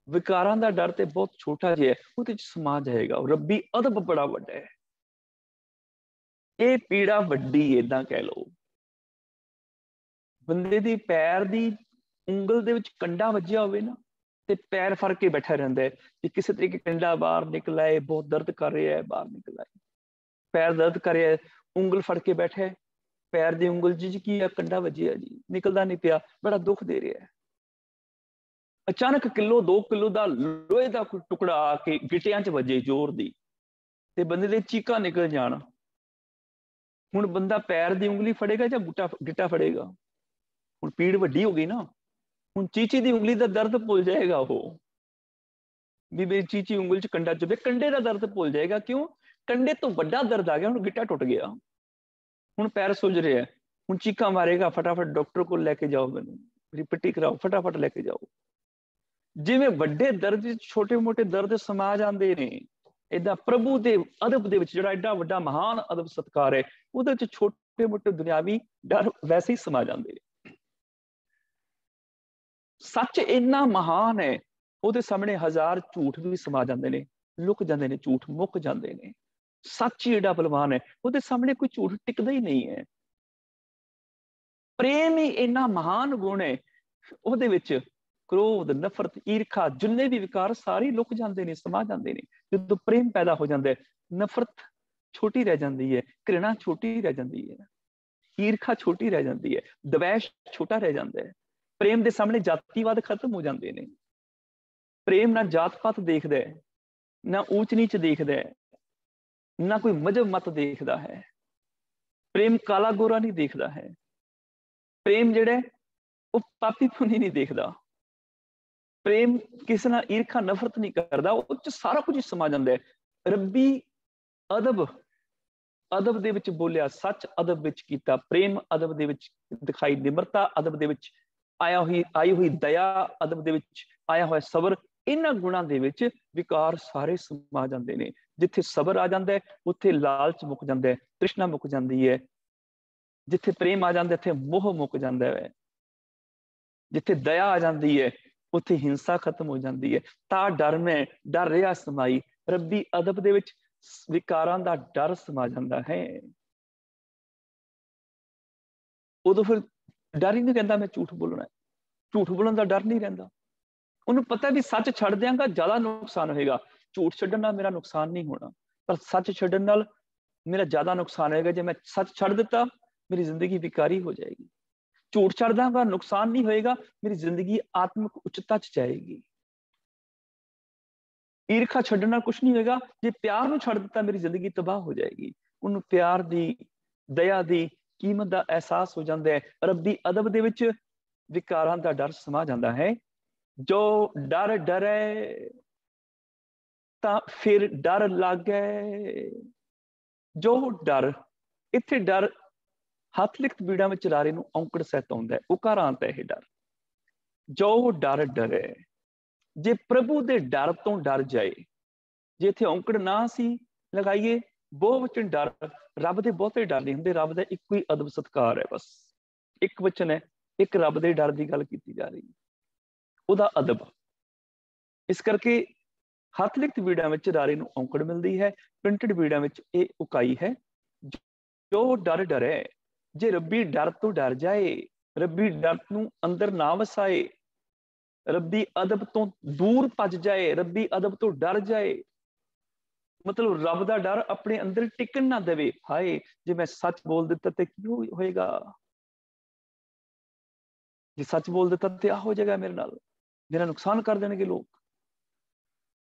ਵਿਕਾਰਾਂ ਦਾ ਡਰ ਤੇ ਬਹੁਤ ਛੋਟਾ ਜਿਹਾ, ਉਹਦੇ ਚ ਸਮਾ ਜਾਏਗਾ। ਰੱਬੀ ਅਦਬ ਬੜਾ ਵੱਡਾ ਹੈ। ਇਹ ਪੀੜਾ ਵੱਡੀ, ਏਦਾਂ ਕਹਿ ਲਓ। ਬੰਦੇ ਦੀ ਪੈਰ ਦੀ ਉਂਗਲ ਦੇ ਵਿੱਚ ਕੰਡਾ ਵੱਜਿਆ ਹੋਵੇ ਨਾ, ਤੇ ਪੈਰ ਫੜ ਕੇ ਬੈਠਾ ਰਹਿੰਦਾ ਹੈ ਕਿ ਕਿਸੇ ਤਰੀਕੇ ਕੰਡਾ ਬਾਹਰ ਨਿਕਲ ਆਏ, ਬਹੁਤ ਦਰਦ ਕਰ ਰਿਹਾ ਹੈ, ਬਾਹਰ ਨਿਕਲ ਆਏ, ਪੈਰ ਦਰਦ ਕਰ ਰਿਹਾ, ਉਂਗਲ ਫੜ ਕੇ ਬੈਠਾ ਹੈ, ਪੈਰ ਦੀ ਉਂਗਲ ਜੀ ਕੀ ਹੈ? ਕੰਡਾ ਵੱਜਿਆ ਜੀ, ਨਿਕਲਦਾ ਨਹੀਂ ਪਿਆ, ਬੜਾ ਦੁੱਖ ਦੇ ਰਿਹਾ ਹੈ। ਅਚਾਨਕ ਕਿਲੋ 2 ਕਿਲੋ ਦਾ ਲੋਹੇ ਦਾ ਟੁਕੜਾ ਆ ਕੇ ਗਿੱਟਿਆਂ 'ਚ ਵੱਜੇ ਜ਼ੋਰ ਦੀ, ਤੇ ਬੰਦੇ ਦੇ ਚੀਕਾਂ ਨਿਕਲ ਜਾਣ। ਹੁਣ ਬੰਦਾ ਪੈਰ ਦੀ ਉਂਗਲੀ ਫੜੇਗਾ ਜਾਂ ਗਿੱਟਾ ਫੜੇਗਾ? ਹੁਣ ਪੀੜ ਵੱਡੀ ਹੋ ਗਈ ਨਾ, ਹੁਣ ਚੀਚੀ ਦੀ ਉਂਗਲੀ ਦਾ ਦਰਦ ਭੁੱਲ ਜਾਏਗਾ ਉਹ, ਵੀ ਮੇਰੀ ਚੀਚੀ ਉਂਗਲ 'ਚ ਕੰਡਾ ਚੁਭੇ, ਕੰਡੇ ਦਾ ਦਰਦ ਭੁੱਲ ਜਾਏਗਾ। ਕਿਉਂ? ਕੰਡੇ ਤੋਂ ਵੱਡਾ ਦਰਦ ਆ ਗਿਆ, ਹੁਣ ਗਿੱਟਾ ਟੁੱਟ ਗਿਆ, ਹੁਣ ਪੈਰ ਸੁੱਜ ਰਿਹਾ, ਹੁਣ ਚੀਕਾਂ ਮਾਰੇਗਾ, ਫਟਾਫਟ ਡਾਕਟਰ ਕੋਲ ਲੈ ਕੇ ਜਾਓ, ਮੈਨੂੰ ਮੇਰੀ ਪੱਟੀ ਕਰਾਓ, ਫਟਾਫਟ ਲੈ ਕੇ ਜਾਓ। ਜਿਵੇਂ ਵੱਡੇ ਦਰਦ ਛੋਟੇ ਮੋਟੇ ਦਰਦ ਸਮਾ ਜਾਂਦੇ ਨੇ, ਏਦਾਂ ਪ੍ਰਭੂ ਦੇ ਅਦਬ ਦੇ ਵਿੱਚ ਜਿਹੜਾ ਐਡਾ ਵੱਡਾ ਮਹਾਨ ਅਦਬ ਸਤਕਾਰ ਹੈ, ਉਹਦੇ ਵਿੱਚ ਛੋਟੇ ਮੋਟੇ ਦੁਨਿਆਵੀ ਡਰ ਵੈਸੇ ਹੀ ਸਮਾ ਜਾਂਦੇ ਨੇ। ਸੱਚ ਇੰਨਾ ਮਹਾਨ ਹੈ, ਉਹਦੇ ਸਾਹਮਣੇ ਹਜ਼ਾਰ ਝੂਠ ਵੀ ਸਮਾ ਜਾਂਦੇ ਨੇ, ਲੁਕ ਜਾਂਦੇ ਨੇ, ਝੂਠ ਮੁੱਕ ਜਾਂਦੇ ਨੇ। ਸੱਚ ਹੀ ਏਡਾ ਬਲਵਾਨ ਹੈ, ਉਹਦੇ ਸਾਹਮਣੇ ਕੋਈ ਝੂਠ ਟਿਕਦਾ ਹੀ ਨਹੀਂ ਹੈ। ਪ੍ਰੇਮ ਹੀ ਇੰਨਾ ਮਹਾਨ ਗੁਣ ਹੈ, ਉਹਦੇ ਵਿੱਚ ਕ੍ਰੋਧ, ਨਫ਼ਰਤ, ਈਰਖਾ, ਜਿੰਨੇ ਵੀ ਵਿਕਾਰ ਸਾਰੇ ਲੁਕ ਜਾਂਦੇ ਨੇ, ਸਮਾ ਜਾਂਦੇ ਨੇ। ਜਦੋਂ ਪ੍ਰੇਮ ਪੈਦਾ ਹੋ ਜਾਂਦਾ ਹੈ, ਨਫ਼ਰਤ ਛੋਟੀ ਰਹਿ ਜਾਂਦੀ ਹੈ, ਘ੍ਰਿਣਾ ਛੋਟੀ ਰਹਿ ਜਾਂਦੀ ਹੈ, ਈਰਖਾ ਛੋਟੀ ਰਹਿ ਜਾਂਦੀ ਹੈ, ਦਵੈਸ਼ ਛੋਟਾ ਰਹਿ ਜਾਂਦਾ ਹੈ। ਪ੍ਰੇਮ ਦੇ ਸਾਹਮਣੇ ਜਾਤੀਵਾਦ ਖਤਮ ਹੋ ਜਾਂਦੇ ਨੇ। ਪ੍ਰੇਮ ਨਾ ਜਾਤ ਪਾਤ ਦੇਖਦਾ ਹੈ, ਨਾ ਊਚ ਨੀਚ ਦੇਖਦਾ ਹੈ, ਨਾ ਕੋਈ ਮਜ਼ਹਬ ਮਤ ਦੇਖਦਾ ਹੈ। ਪ੍ਰੇਮ ਕਾਲਾ ਗੋਰਾ ਨਹੀਂ ਦੇਖਦਾ ਹੈ। ਪ੍ਰੇਮ ਜਿਹੜਾ ਉਹ ਪਾਪੀ ਪੁਨੀ ਨਹੀਂ ਦੇਖਦਾ। ਪ੍ਰੇਮ ਕਿਸੇ ਨਾਲ ਈਰਖਾ ਨਫ਼ਰਤ ਨਹੀਂ ਕਰਦਾ, ਉਹ ਚ ਸਾਰਾ ਕੁਝ ਸਮਾ ਜਾਂਦਾ ਹੈ। ਰੱਬੀ ਅਦਬ, ਅਦਬ ਦੇ ਵਿੱਚ ਬੋਲਿਆ ਸੱਚ, ਅਦਬ ਵਿੱਚ ਕੀਤਾ ਪ੍ਰੇਮ, ਅਦਬ ਦੇ ਵਿੱਚ ਦਿਖਾਈ ਨਿਮਰਤਾ, ਅਦਬ ਦੇ ਵਿੱਚ ਆਈ ਹੋਈ ਦਇਆ, ਅਦਬ ਦੇ ਵਿੱਚ ਆਇਆ ਹੋਇਆ ਸਬਰ। ਇਹਨਾਂ ਗੁਣਾਂ ਦੇ ਵਿੱਚ ਵਿਕਾਰ ਸਾਰੇ ਸਮਾ ਜਾਂਦੇ ਨੇ। ਜਿੱਥੇ ਸਬਰ ਆ ਜਾਂਦਾ ਹੈ, ਉੱਥੇ ਲਾਲਚ ਮੁੱਕ ਜਾਂਦਾ ਹੈ, ਤ੍ਰਿਸ਼ਨਾ ਮੁੱਕ ਜਾਂਦੀ ਹੈ। ਜਿੱਥੇ ਪ੍ਰੇਮ ਆ ਜਾਂਦਾ, ਇੱਥੇ ਮੋਹ ਮੁੱਕ ਜਾਂਦਾ ਹੈ। ਜਿੱਥੇ ਦਇਆ ਆ ਜਾਂਦੀ ਹੈ, ਉੱਥੇ ਹਿੰਸਾ ਖਤਮ ਹੋ ਜਾਂਦੀ ਹੈ। ਤਾਂ ਡਰ ਮੈਂ ਡਰ ਰਿਹਾ ਸਮਾਈ, ਰੱਬੀ ਅਦਬ ਦੇ ਵਿੱਚ ਵਿਕਾਰਾਂ ਦਾ ਡਰ ਸਮਾ ਜਾਂਦਾ ਹੈ। ਉਦੋਂ ਫਿਰ ਡਰ ਹੀ ਨਹੀਂ ਰਹਿੰਦਾ ਮੈਂ ਝੂਠ ਬੋਲਣਾ, ਝੂਠ ਬੋਲਣ ਦਾ ਡਰ ਨਹੀਂ ਰਹਿੰਦਾ। ਉਹਨੂੰ ਪਤਾ ਵੀ ਸੱਚ ਛੱਡ ਦਿਆਂਗਾ ਜ਼ਿਆਦਾ ਨੁਕਸਾਨ ਹੋਏਗਾ, ਝੂਠ ਛੱਡਣ ਨਾਲ ਮੇਰਾ ਨੁਕਸਾਨ ਨਹੀਂ ਹੋਣਾ, ਪਰ ਸੱਚ ਛੱਡਣ ਨਾਲ ਮੇਰਾ ਜ਼ਿਆਦਾ ਨੁਕਸਾਨ ਹੋਏਗਾ। ਜੇ ਮੈਂ ਸੱਚ ਛੱਡ ਦਿੱਤਾ, ਮੇਰੀ ਜ਼ਿੰਦਗੀ ਵਿਕਾਰੀ ਹੋ ਜਾਏਗੀ। ਝੂਠ ਛੱਡ ਦਾਂਗਾ, ਨੁਕਸਾਨ ਨਹੀਂ ਹੋਏਗਾ, ਮੇਰੀ ਜ਼ਿੰਦਗੀ ਆਤਮਿਕ ਉੱਚਤਾ 'ਚ ਜਾਏਗੀ। ਈਰਖਾ ਛੱਡਣ ਨਾਲ ਕੁਝ ਨਹੀਂ ਹੋਏਗਾ। ਜੇ ਪਿਆਰ ਨੂੰ ਛੱਡ ਦਿੱਤਾ, ਮੇਰੀ ਜ਼ਿੰਦਗੀ ਤਬਾਹ ਹੋ ਜਾਏਗੀ। ਉਹਨੂੰ ਪਿਆਰ ਦੀ, ਦਇਆ ਦੀ ਕੀਮਤ ਦਾ ਅਹਿਸਾਸ ਹੋ ਜਾਂਦਾ ਹੈ। ਰੱਬੀ ਅਦਬ ਦੇ ਵਿੱਚ ਵਿਕਾਰਾਂ ਦਾ ਡਰ ਸਮਾ ਜਾਂਦਾ ਹੈ। ਜੋ ਡਰ ਡਰੇ ਤਾਂ ਫਿਰ ਡਰ ਲਾਗੇ। ਜੋ ਡਰ, ਇੱਥੇ ਡਰ ਹੱਥ ਲਿਖਤ ਬੀੜਾਂ ਵਿੱਚ ਰਾਰੇ ਨੂੰ ਔਂਕੜ ਸਹਿਤ ਆਉਂਦਾ ਹੈ, ਉਕਾਰਾਂਤ ਹੈ ਇਹ ਡਰ। ਜੋ ਡਰ ਡਰੇ, ਜੇ ਪ੍ਰਭੂ ਦੇ ਡਰ ਤੋਂ ਡਰ ਜਾਏ, ਜੇ ਇੱਥੇ ਔਂਕੜ ਨਾ ਸੀ ਲਗਾਈਏ, ਬਹੁਵਚਨ ਡਰ, ਰੱਬ ਦੇ ਬਹੁਤੇ ਡਰ ਨਹੀਂ ਹੁੰਦੇ, ਰੱਬ ਦਾ ਇੱਕੋ ਹੀ ਅਦਬ ਸਤਕਾਰ ਹੈ, ਬਸ ਇੱਕ ਵਚਨ ਹੈ, ਇੱਕ ਰੱਬ ਦੇ ਡਰ ਦੀ ਗੱਲ ਕੀਤੀ ਜਾ ਰਹੀ ਹੈ, ਉਹਦਾ ਅਦਬ। ਇਸ ਕਰਕੇ ਹੱਥ ਲਿਖਤ ਬੀੜਾਂ ਵਿੱਚ ਰਾਰੇ ਨੂੰ ਔਂਕੜ ਮਿਲਦੀ ਹੈ, ਪ੍ਰਿੰਟਡ ਬੀੜਾਂ ਵਿੱਚ ਇਹ ਉਕਾਈ ਹੈ। ਜੋ ਡਰ ਡਰੇ, ਜੇ ਰੱਬੀ ਡਰ ਤੋਂ ਡਰ ਜਾਏ, ਰੱਬੀ ਡਰ ਨੂੰ ਅੰਦਰ ਨਾ ਵਸਾਏ, ਰੱਬੀ ਅਦਬ ਤੋਂ ਦੂਰ ਭੱਜ ਜਾਏ, ਰੱਬੀ ਅਦਬ ਤੋਂ ਡਰ ਜਾਏ, ਮਤਲਬ ਰੱਬ ਦਾ ਡਰ ਆਪਣੇ ਅੰਦਰ ਟਿਕਣ ਨਾ ਦੇਵੇ। ਹਾਏ, ਜੇ ਮੈਂ ਸੱਚ ਬੋਲ ਦਿੱਤਾ ਤੇ ਕੀ ਹੋਏਗਾ? ਜੇ ਸੱਚ ਬੋਲ ਦਿੱਤਾ ਤੇ ਆ ਹੋ ਜਾਏਗਾ ਮੇਰੇ ਨਾਲ, ਮੇਰਾ ਨੁਕਸਾਨ ਕਰ ਦੇਣਗੇ ਲੋਕ।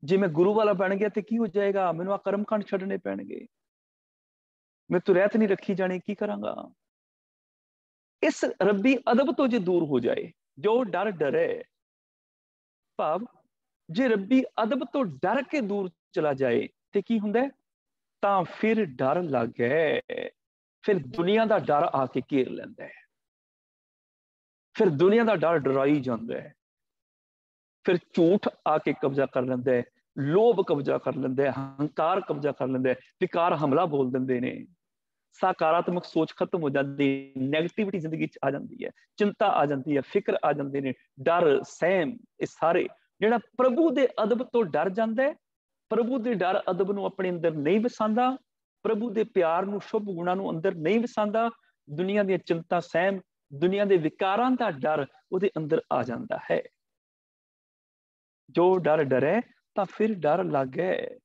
ਜੇ ਮੈਂ ਗੁਰੂ ਵਾਲਾ ਬਣ ਗਿਆ ਤੇ ਕੀ ਹੋ ਜਾਏਗਾ? ਮੈਨੂੰ ਆ ਕਰਮਕਾਂਡ ਛੱਡਣੇ ਪੈਣਗੇ, ਮੈਂ ਤੋਂ ਰਹਿਤ ਨਹੀਂ ਰੱਖੀ ਜਾਣੀ, ਕੀ ਕਰਾਂਗਾ? ਇਸ ਰੱਬੀ ਅਦਬ ਤੋਂ ਜੇ ਦੂਰ ਹੋ ਜਾਏ, ਜੋ ਡਰ ਡਰੇ, ਭਾਵ ਜੇ ਰੱਬੀ ਅਦਬ ਤੋਂ ਡਰ ਕੇ ਦੂਰ ਚਲਾ ਜਾਏ ਤੇ ਕੀ ਹੁੰਦਾ? ਤਾਂ ਫਿਰ ਡਰ ਲੱਗ ਗਏ, ਫਿਰ ਦੁਨੀਆ ਦਾ ਡਰ ਆ ਕੇ ਘੇਰ ਲੈਂਦਾ ਹੈ, ਫਿਰ ਦੁਨੀਆ ਦਾ ਡਰ ਡਰਾਈ ਜਾਂਦਾ ਹੈ, ਫਿਰ ਝੂਠ ਆ ਕੇ ਕਬਜ਼ਾ ਕਰ ਲੈਂਦਾ ਹੈ, ਲੋਭ ਕਬਜ਼ਾ ਕਰ ਲੈਂਦਾ ਹੈ, ਹੰਕਾਰ ਕਬਜ਼ਾ ਕਰ ਲੈਂਦਾ ਹੈ, ਵਿਕਾਰ ਹਮਲਾ ਬੋਲ ਦਿੰਦੇ ਨੇ, ਸਕਾਰਾਤਮਕ ਸੋਚ ਖਤਮ ਹੋ ਜਾਂਦੀ, ਨੈਗੇਟਿਵਿਟੀ ਜ਼ਿੰਦਗੀ 'ਚ ਆ ਜਾਂਦੀ ਹੈ, ਚਿੰਤਾ ਆ ਜਾਂਦੀ ਹੈ, ਫਿਕਰ ਆ ਜਾਂਦੇ ਨੇ, ਡਰ, ਸਹਿਮ, ਇਹ ਸਾਰੇ ਜਿਹੜਾ ਪ੍ਰਭੂ ਦੇ ਅਦਬ ਤੋਂ ਡਰ ਜਾਂਦਾ ਹੈ, ਪ੍ਰਭੂ ਦੇ ਡਰ ਅਦਬ ਨੂੰ ਆਪਣੇ ਅੰਦਰ ਨਹੀਂ ਵਸਾਉਂਦਾ, ਪ੍ਰਭੂ ਦੇ ਪਿਆਰ ਨੂੰ, ਸ਼ੁਭ ਗੁਣਾਂ ਨੂੰ ਅੰਦਰ ਨਹੀਂ ਵਸਾਉਂਦਾ, ਦੁਨੀਆ ਦੀਆਂ ਚਿੰਤਾ, ਸਹਿਮ, ਦੁਨੀਆ ਦੇ ਵਿਕਾਰਾਂ ਦਾ ਡਰ ਉਹਦੇ ਅੰਦਰ ਆ ਜਾਂਦਾ ਹੈ। ਜੋ ਡਰ ਡਰੇ ਤਾਂ ਫਿਰ ਡਰ ਲੱਗੇ।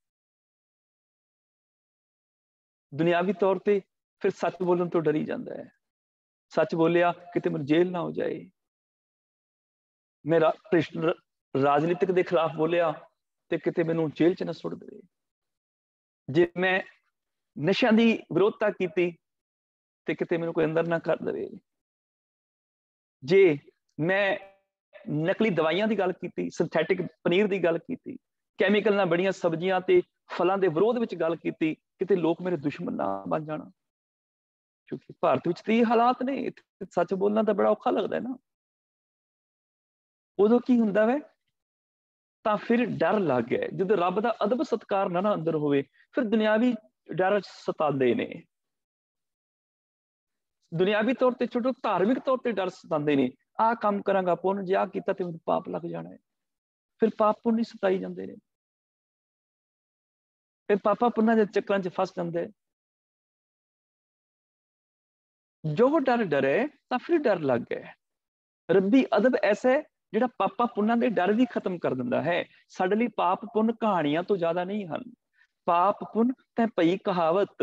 ਦੁਨਿਆਵੀ ਤੌਰ ਤੇ ਫਿਰ ਸੱਚ ਬੋਲਣ ਤੋਂ ਡਰੀ ਜਾਂਦਾ ਹੈ। ਸੱਚ ਬੋਲਿਆ ਕਿਤੇ ਮੈਨੂੰ ਜੇਲ੍ਹ ਨਾ ਹੋ ਜਾਏ, ਮੇਰਾ ਰਾਜਨੀਤਿਕ ਦੇ ਖਿਲਾਫ ਬੋਲਿਆ ਤੇ ਕਿਤੇ ਮੈਨੂੰ ਜੇਲ੍ਹ 'ਚ ਨਾ ਸੁੱਟ ਦੇਵੇ। ਜੇ ਮੈਂ ਨਸ਼ਿਆਂ ਦੀ ਵਿਰੋਧਤਾ ਕੀਤੀ ਤੇ ਕਿਤੇ ਮੈਨੂੰ ਕੋਈ ਅੰਦਰ ਨਾ ਕਰ ਦੇਵੇ। ਜੇ ਮੈਂ ਨਕਲੀ ਦਵਾਈਆਂ ਦੀ ਗੱਲ ਕੀਤੀ, ਸਿੰਥੈਟਿਕ ਪਨੀਰ ਦੀ ਗੱਲ ਕੀਤੀ, ਕੈਮੀਕਲ ਨਾਲ ਬਣੀਆਂ ਸਬਜ਼ੀਆਂ ਤੇ ਫਲਾਂ ਦੇ ਵਿਰੋਧ ਵਿੱਚ ਗੱਲ ਕੀਤੀ, ਕਿਤੇ ਲੋਕ ਮੇਰੇ ਦੁਸ਼ਮਣ ਨਾ ਬਣ ਜਾਣ। ਕਿਉਂਕਿ ਭਾਰਤ ਵਿੱਚ ਤੇ ਇਹ ਹਾਲਾਤ ਨੇ, ਸੱਚ ਬੋਲਣਾ ਤਾਂ ਬੜਾ ਔਖਾ ਲੱਗਦਾ ਹੈ ਨਾ। ਉਦੋਂ ਕੀ ਹੁੰਦਾ ਵੈ? ਤਾਂ ਫਿਰ ਡਰ ਲੱਗ ਗਿਆ। ਜਦੋਂ ਰੱਬ ਦਾ ਅਦਬ ਸਤਕਾਰ ਨਾ ਅੰਦਰ ਹੋਵੇ, ਫਿਰ ਦੁਨਿਆਵੀ ਡਰ ਸਤਾਉਂਦੇ ਨੇ। ਦੁਨਿਆਵੀ ਤੌਰ ਤੇ ਛੋਟੋ, ਧਾਰਮਿਕ ਤੌਰ ਤੇ ਡਰ ਸਤਾਉਂਦੇ ਨੇ। ਆਹ ਕੰਮ ਕਰਾਂਗਾ ਪੁੰਨ, ਜੇ ਆਹ ਕੀਤਾ ਤੇ ਮੈਨੂੰ ਪਾਪ ਲੱਗ ਜਾਣਾ ਹੈ। ਫਿਰ ਪਾਪ ਪੁੰਨ ਹੀ ਸਤਾਈ ਜਾਂਦੇ ਨੇ। ਫਿਰ ਪਾਪਾ ਪੁੰਨਾਂ ਦੇ ਚੱਕਰਾਂ 'ਚ ਫਸ ਜਾਂਦੇ। ਜੋ ਡਰ ਡਰੇ ਤਾਂ ਫਿਰ ਡਰ ਲੱਗ ਗਿਆ। ਰੱਬੀ ਅਦਬ ਐਸਾ ਹੈ ਜਿਹੜਾ ਪਾਪਾ ਪੁੰਨਾਂ ਦੇ ਡਰ ਵੀ ਖਤਮ ਕਰ ਦਿੰਦਾ ਹੈ। ਸਾਡੇ ਲਈ ਪਾਪ ਪੁੰਨ ਕਹਾਣੀਆਂ ਤੋਂ ਜ਼ਿਆਦਾ ਨਹੀਂ ਹਨ। ਪਾਪ ਪੁੰਨ ਤੈ ਪਈ ਕਹਾਵਤ,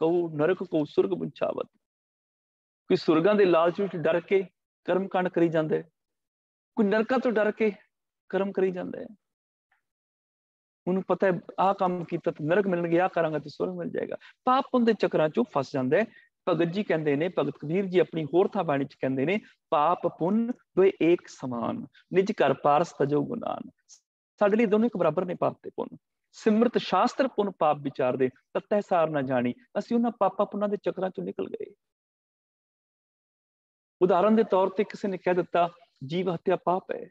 ਕਹੂ ਨਰਕ ਕਹੂ ਸੁਰਗ ਬੁਝਾਵਤ। ਕੋਈ ਸੁਰਗਾਂ ਦੇ ਲਾਲਚ ਵਿੱਚ ਡਰ ਕੇ ਕਰਮ ਕਾਂਡ ਕਰੀ ਜਾਂਦੇ, ਕੋਈ ਨਰਕਾਂ ਤੋਂ ਡਰ ਕੇ ਕਰਮ ਕਰੀ ਜਾਂਦਾ ਹੈ। ਉਹਨੂੰ ਪਤਾ ਹੈ ਆਹ ਕੰਮ ਕੀਤਾ ਤੇ ਨਰਕ ਮਿਲਣਗੇ, ਆਹ ਕਰਾਂਗਾ ਤੇ ਸੁਰਗ ਮਿਲ ਜਾਏਗਾ। ਪਾਪ ਪੁੰਨ ਦੇ ਚੱਕਰਾਂ 'ਚੋਂ ਫਸ ਜਾਂਦਾ ਹੈ। ਭਗਤ ਜੀ ਕਹਿੰਦੇ ਨੇ, ਭਗਤ ਕਬੀਰ ਜੀ ਆਪਣੀ ਹੋਰ ਥਾਂ ਬਾਣੀ 'ਚ ਕਹਿੰਦੇ ਨੇ, ਪਾਪ ਪੁੰਨ ਦੋਏ ਏਕ ਸਮਾਨ, ਨਿਜ ਘਰ ਪਾਰਸ ਤਜੋ ਗੁਨਾਨ। ਸਾਡੇ ਲਈ ਦੋਨੋਂ ਇੱਕ ਬਰਾਬਰ ਨੇ, ਪਾਪ ਤੇ ਪੁੰਨ। ਸਿਮਰਤ ਸ਼ਾਸਤਰ ਪੁੰਨ ਪਾਪ ਵਿਚਾਰਦੇ, ਤਤੈ ਸਾਰ ਨਾ ਜਾਣੀ। ਅਸੀਂ ਉਹਨਾਂ ਪਾਪਾ ਪੁੰਨਾਂ ਦੇ ਚੱਕਰਾਂ 'ਚੋਂ ਨਿਕਲ ਗਏ। ਉਦਾਹਰਨ ਦੇ ਤੌਰ ਤੇ ਕਿਸੇ ਨੇ ਕਹਿ ਦਿੱਤਾ ਜੀਵ ਹੱਤਿਆ ਪਾਪ ਹੈ।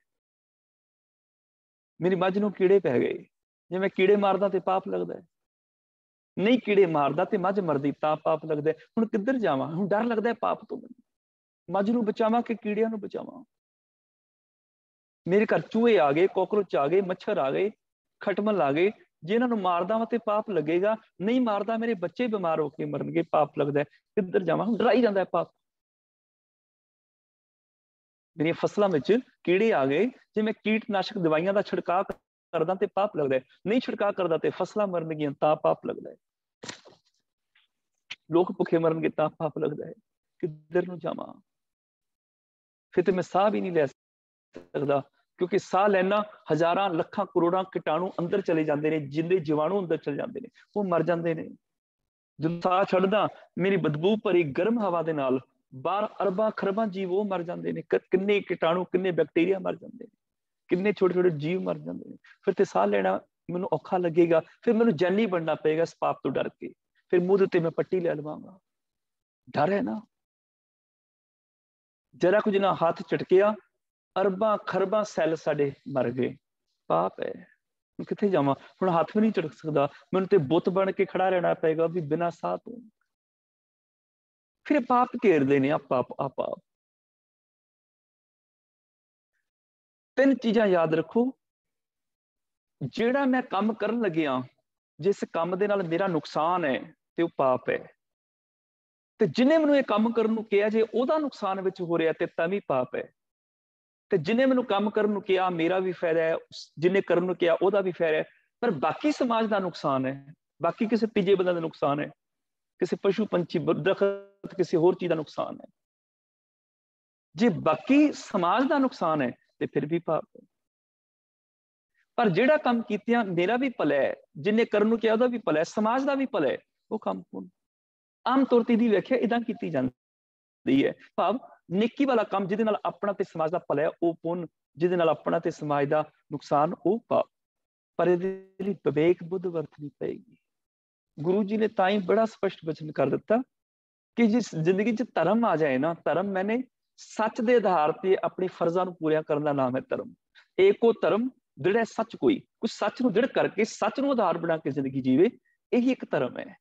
ਮੇਰੀ ਮੱਝ ਨੂੰ ਕੀੜੇ ਪੈ ਗਏ, ਜੇ ਮੈਂ ਕੀੜੇ ਮਾਰਦਾ ਤੇ ਪਾਪ ਲੱਗਦਾ ਹੈ। ਨਹੀਂ ਕੀੜੇ ਮਾਰਦਾ ਤੇ ਮੱਝ ਮਰਦੀ ਤਾਂ ਪਾਪ ਲੱਗਦਾ। ਹੁਣ ਕਿੱਧਰ ਜਾਵਾਂ? ਹੁਣ ਡਰ ਲੱਗਦਾ ਪਾਪ ਤੋਂ। ਮੱਝ ਨੂੰ ਬਚਾਵਾਂ ਕਿ ਕੀੜਿਆਂ ਨੂੰ ਬਚਾਵਾਂ? ਮੇਰੇ ਘਰ ਚੂਹੇ ਆ ਗਏ, ਕਾਕਰੋਚ ਆ ਗਏ, ਮੱਛਰ ਆ ਗਏ, ਖਟਮਲ ਆ ਗਏ। ਜੇ ਇਹਨਾਂ ਨੂੰ ਮਾਰਦਾ ਵਾ ਤੇ ਪਾਪ ਲੱਗੇਗਾ, ਨਹੀਂ ਮਾਰਦਾ ਮੇਰੇ ਬੱਚੇ ਬਿਮਾਰ ਹੋ ਕੇ ਮਰਨਗੇ, ਪਾਪ ਲੱਗਦਾ। ਕਿੱਧਰ ਜਾਵਾਂ? ਹੁਣ ਡਰਾਈ ਜਾਂਦਾ ਪਾਪ। ਮੇਰੀਆਂ ਫਸਲਾਂ ਵਿੱਚ ਕੀੜੇ ਆ ਗਏ, ਜੇ ਮੈਂ ਕੀਟਨਾਸ਼ਕ ਦਵਾਈਆਂ ਦਾ ਛਿੜਕਾਅ ਕਰਦਾ ਤੇ ਪਾਪ ਲੱਗਦਾ। ਨਹੀਂ ਛਿੜਕਾਅ ਕਰਦਾ ਤੇ ਫਸਲਾਂ ਮਰਨਗੀਆਂ ਤਾਂ ਪਾਪ ਲੱਗਦਾ ਹੈ। ਲੋਕ ਭੁੱਖੇ ਮਰਨਗੇ ਤਾਂ ਪਾਪ ਲੱਗਦਾ ਹੈ। ਕਿੱਧਰ ਨੂੰ ਜਾਵਾਂ? ਫਿਰ ਤੇ ਮੈਂ ਸਾਹ ਵੀ ਨਹੀਂ ਲੈ ਸਕਦਾ, ਕਿਉਂਕਿ ਸਾਹ ਲੈਣਾ ਹਜ਼ਾਰਾਂ ਲੱਖਾਂ ਕਰੋੜਾਂ ਕੀਟਾਣੂ ਅੰਦਰ ਚਲੇ ਜਾਂਦੇ ਨੇ, ਜਿੰਦੇ ਜੀਵਾਣੂ ਅੰਦਰ ਚਲੇ ਜਾਂਦੇ ਨੇ, ਉਹ ਮਰ ਜਾਂਦੇ ਨੇ। ਜਦੋਂ ਸਾਹ ਛੱਡਦਾ, ਮੇਰੀ ਬਦਬੂ ਭਰੀ ਗਰਮ ਹਵਾ ਦੇ ਨਾਲ ਬਾਹਰ ਅਰਬਾਂ ਖਰਬਾਂ ਜੀਵ ਉਹ ਮਰ ਜਾਂਦੇ ਨੇ। ਕਿੰਨੇ ਕੀਟਾਣੂ, ਕਿੰਨੇ ਬੈਕਟੀਰੀਆ ਮਰ ਜਾਂਦੇ ਨੇ, ਕਿੰਨੇ ਛੋਟੇ ਛੋਟੇ ਜੀਵ ਮਰ ਜਾਂਦੇ ਨੇ। ਫਿਰ ਤੇ ਸਾਹ ਲੈਣਾ ਮੈਨੂੰ ਔਖਾ ਲੱਗੇਗਾ। ਫਿਰ ਮੈਨੂੰ ਜੈਨੀ ਬਣਨਾ ਪਏਗਾ ਇਸ ਪਾਪ ਤੋਂ ਡਰ ਕੇ। ਫਿਰ ਮੂੰਹ ਦੇ ਉੱਤੇ ਮੈਂ ਪੱਟੀ ਲੈ ਲਵਾਂਗਾ। ਡਰ ਹੈ ਨਾ। ਜਰਾ ਕੁਝ ਨਾ ਹੱਥ ਝਟਕਿਆ, ਅਰਬਾਂ ਖਰਬਾਂ ਸੈੱਲ ਸਾਡੇ ਮਰ ਗਏ। ਪਾਪ ਹੈ। ਕਿੱਥੇ ਜਾਵਾਂ? ਹੁਣ ਹੱਥ ਵੀ ਨਹੀਂ ਝਟਕ ਸਕਦਾ, ਮੈਨੂੰ ਤੇ ਬੁੱਤ ਬਣ ਕੇ ਖੜਾ ਰਹਿਣਾ ਪਏਗਾ ਵੀ ਬਿਨਾਂ ਸਾਹ ਤੋਂ। ਫਿਰ ਪਾਪ ਘੇਰਦੇ ਨੇ ਪਾਪ। ਤਿੰਨ ਚੀਜ਼ਾਂ ਯਾਦ ਰੱਖੋ। ਜਿਹੜਾ ਮੈਂ ਕੰਮ ਕਰਨ ਲੱਗਿਆ, ਜਿਸ ਕੰਮ ਦੇ ਨਾਲ ਮੇਰਾ ਨੁਕਸਾਨ ਹੈ ਤੇ ਉਹ ਪਾਪ ਹੈ। ਤੇ ਜਿਹਨੇ ਮੈਨੂੰ ਇਹ ਕੰਮ ਕਰਨ ਨੂੰ ਕਿਹਾ, ਜੇ ਉਹਦਾ ਨੁਕਸਾਨ ਵਿੱਚ ਹੋ ਰਿਹਾ ਤੇ ਤਾਂ ਵੀ ਪਾਪ ਹੈ। ਤੇ ਜਿਹਨੇ ਮੈਨੂੰ ਕੰਮ ਕਰਨ ਨੂੰ ਕਿਹਾ, ਮੇਰਾ ਵੀ ਫਾਇਦਾ ਹੈ, ਜਿਹਨੇ ਕਰਨ ਨੂੰ ਕਿਹਾ ਉਹਦਾ ਵੀ ਫਾਇਦਾ ਹੈ, ਪਰ ਬਾਕੀ ਸਮਾਜ ਦਾ ਨੁਕਸਾਨ ਹੈ, ਬਾਕੀ ਕਿਸੇ ਤੀਜੇ ਬੰਦੇ ਦਾ ਨੁਕਸਾਨ ਹੈ, ਕਿਸੇ ਪਸ਼ੂ ਪੰਛੀ ਦਰਖਤ ਕਿਸੇ ਹੋਰ ਚੀਜ਼ ਦਾ ਨੁਕਸਾਨ ਹੈ। ਜੇ ਬਾਕੀ ਸਮਾਜ ਦਾ ਨੁਕਸਾਨ ਹੈ ਤੇ ਫਿਰ ਵੀ ਪਾਪ ਹੈ। ਪਰ ਜਿਹੜਾ ਕੰਮ ਕੀਤਿਆਂ ਮੇਰਾ ਵੀ ਭਲਾ ਹੈ, ਜਿਹਨੇ ਕਰਨ ਨੂੰ ਕਿਹਾ ਉਹਦਾ ਵੀ ਭਲਾ ਹੈ, ਸਮਾਜ ਦਾ ਵੀ ਭਲਾ ਹੈ, ਉਹ ਕੰਮ ਪੁੰਨ। ਆਮ ਤੌਰ ਤੇ ਦੀ ਵਿਆਖਿਆ ਇਦਾਂ ਕੀਤੀ ਜਾਂਦੀ ਹੈ, ਭਾਵ ਨੇਕੀ ਵਾਲਾ ਕੰਮ ਜਿਹਦੇ ਨਾਲ ਆਪਣਾ ਤੇ ਸਮਾਜ ਦਾ ਭਲਾ ਹੈ ਉਹ ਪੁੰਨ, ਜਿਹਦੇ ਨਾਲ ਆਪਣਾ ਤੇ ਸਮਾਜ ਦਾ ਨੁਕਸਾਨ ਉਹ ਪਾਪ। ਪਰ ਇਹਦੇ ਲਈ ਵਿਵੇਕ ਬੁੱਧ ਵਰਤਣੀ ਪਏਗੀ। ਗੁਰੂ ਜੀ ਨੇ ਤਾਂ ਹੀ ਬੜਾ ਸਪਸ਼ਟ ਵਚਨ ਕਰ ਦਿੱਤਾ ਕਿ ਜਿਸ ਜ਼ਿੰਦਗੀ 'ਚ ਧਰਮ ਆ ਜਾਏ ਨਾ, ਧਰਮ ਮੈਨੇ ਸੱਚ ਦੇ ਆਧਾਰ ਤੇ ਆਪਣੇ ਫਰਜ਼ਾਂ ਨੂੰ ਪੂਰਾ ਕਰਨ ਦਾ ਨਾਮ ਹੈ ਧਰਮ। ਏਕੋ ਧਰਮ ਦ੍ਰਿੜ ਸੱਚ ਕੋਈ ਸੱਚ ਨੂੰ ਦ੍ਰਿੜ ਕਰਕੇ ਸੱਚ ਨੂੰ ਆਧਾਰ ਬਣਾ ਕੇ ਜ਼ਿੰਦਗੀ ਜੀਵੇ, ਇਹੀ ਇੱਕ ਧਰਮ ਹੈ।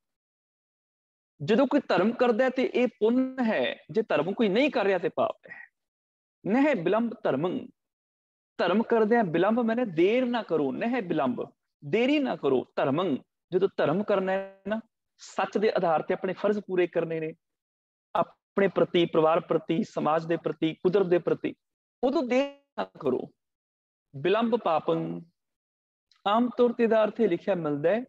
ਜਦੋਂ ਕੋਈ ਧਰਮ ਕਰਦਾ ਤੇ ਇਹ ਪੁੰਨ ਹੈ, ਜੇ ਧਰਮ ਕੋਈ ਨਹੀਂ ਕਰ ਰਿਹਾ ਤੇ ਪਾਪ ਹੈ। ਨਹਿ ਬਿਲੰਬ ਧਰਮੰ, ਧਰਮ ਕਰਦਿਆਂ ਬਿਲੰਬ ਮੈਨੇ ਦੇਰ ਨਾ ਕਰੋ, ਨਹਿ ਬਿਲੰਬ ਦੇਰੀ ਨਾ ਕਰੋ। ਧਰਮੰ, ਜਦੋਂ ਧਰਮ ਕਰਨਾ ਹੈ ਨਾ, ਸੱਚ ਦੇ ਆਧਾਰ ਤੇ ਆਪਣੇ ਫਰਜ਼ ਪੂਰੇ ਕਰਨੇ ਨੇ, ਆਪਣੇ ਪ੍ਰਤੀ, ਪਰਿਵਾਰ ਪ੍ਰਤੀ, ਸਮਾਜ ਦੇ ਪ੍ਰਤੀ, ਕੁਦਰਤ ਦੇ ਪ੍ਰਤੀ, ਉਦੋਂ ਦੇਰ ਨਾ ਕਰੋ। ਬਿਲੰਬ ਪਾਪੰ, ਆਮ ਤੌਰ ਤੇ ਇਹਦਾ ਅਰਥ ਲਿਖਿਆ ਮਿਲਦਾ ਹੈ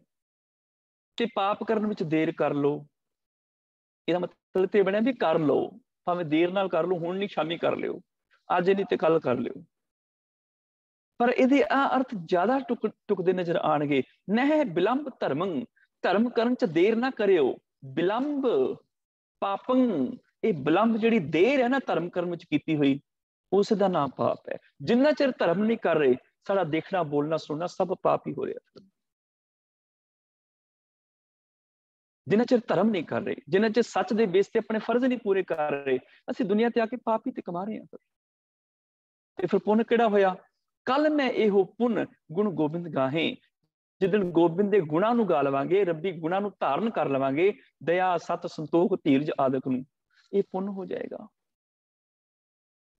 ਕਿ ਪਾਪ ਕਰਨ ਵਿੱਚ ਦੇਰ ਕਰ ਲਓ। ਇਹਦਾ ਮਤਲਬ ਤੇ ਬਣਿਆ ਵੀ ਕਰ ਲਓ, ਭਾਵੇਂ ਦੇਰ ਨਾਲ ਕਰ ਲਓ, ਹੁਣ ਨਹੀਂ ਸ਼ਾਮੀ ਕਰ ਲਿਓ, ਅੱਜ ਨਹੀਂ ਤੇ ਕੱਲ ਕਰ ਲਿਓ। ਪਰ ਇਹਦੇ ਆ ਅਰਥ ਜ਼ਿਆਦਾ ਟੁਕਦੇ ਨਜ਼ਰ ਆਣਗੇ। ਨਹਿ ਬਿਲੰਬ ਧਰਮੰ, ਧਰਮ ਕਰਨ ਚ ਦੇਰ ਨਾ ਕਰਿਓ। ਬਿਲੰਬ ਪਾਪੰ, ਇਹ ਬਿਲੰਬ ਜਿਹੜੀ ਦੇਰ ਹੈ ਨਾ ਧਰਮ ਕਰਨ ਵਿੱਚ ਕੀਤੀ ਹੋਈ, ਉਸ ਦਾ ਨਾਮ ਪਾਪ ਹੈ। ਜਿੰਨਾ ਚਿਰ ਧਰਮ ਨਹੀਂ ਕਰ ਰਹੇ, ਸਾਡਾ ਦੇਖਣਾ, ਬੋਲਣਾ, ਸੁਣਨਾ ਸਭ ਪਾਪ ਹੀ ਹੋ ਰਿਹਾ। ਜਿੰਨਾ ਚਿਰ ਧਰਮ ਨਹੀਂ ਕਰ ਰਹੇ, ਜਿੰਨਾ ਚਿਰ ਸੱਚ ਦੇ ਬੇਸ ਤੇ ਆਪਣੇ ਫਰਜ਼ ਨਹੀਂ ਪੂਰੇ ਕਰ ਰਹੇ, ਅਸੀਂ ਦੁਨੀਆ ਤੇ ਆ ਕੇ ਪਾਪ ਹੀ ਤੇ ਕਮਾ ਰਹੇ ਹਾਂ। ਤੇ ਫਿਰ ਪੁੰਨ ਕਿਹੜਾ ਹੋਇਆ? कल मैं एहो पुन गुण गोबिंद गाहे। जिदन गोबिंद के गुणा नूं गा लवांगे, रब्बी गुणा नूं धारण कर लवांगे, दया सत संतोख धीरज आदक नूं, ये पुन हो जाएगा।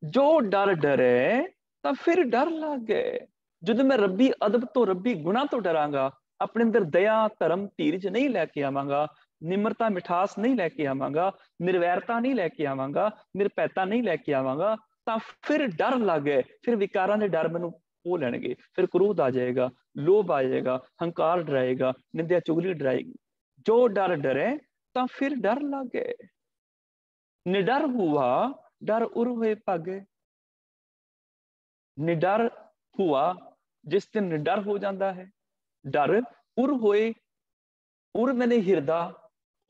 जो डर डरे तो फिर डर लग गए। जो मैं रब्बी अदब तो रब्बी गुणा तो डरांगा, अपने अंदर दया धर्म धीरज नहीं लैके आवांगा, निम्रता मिठास नहीं लैके आवांगा, निर्वैरता नहीं लैके आवांगा, निरपैता नहीं लैके आवांगा, तो फिर डर लग गए। फिर विकारां दे डर मैनूं हो लैणगे, फिर क्रोध आ जाएगा, लोभ आ जाएगा, हंकार डराएगा, निंदा चुगली डराएगी। जो डर डरे तो फिर डर लग गए। निडर हुआ डर उर हुए भागे। निडर हुआ, जिस दिन निडर हो जाता है, डर उर होए, उर मैंने हिरदा,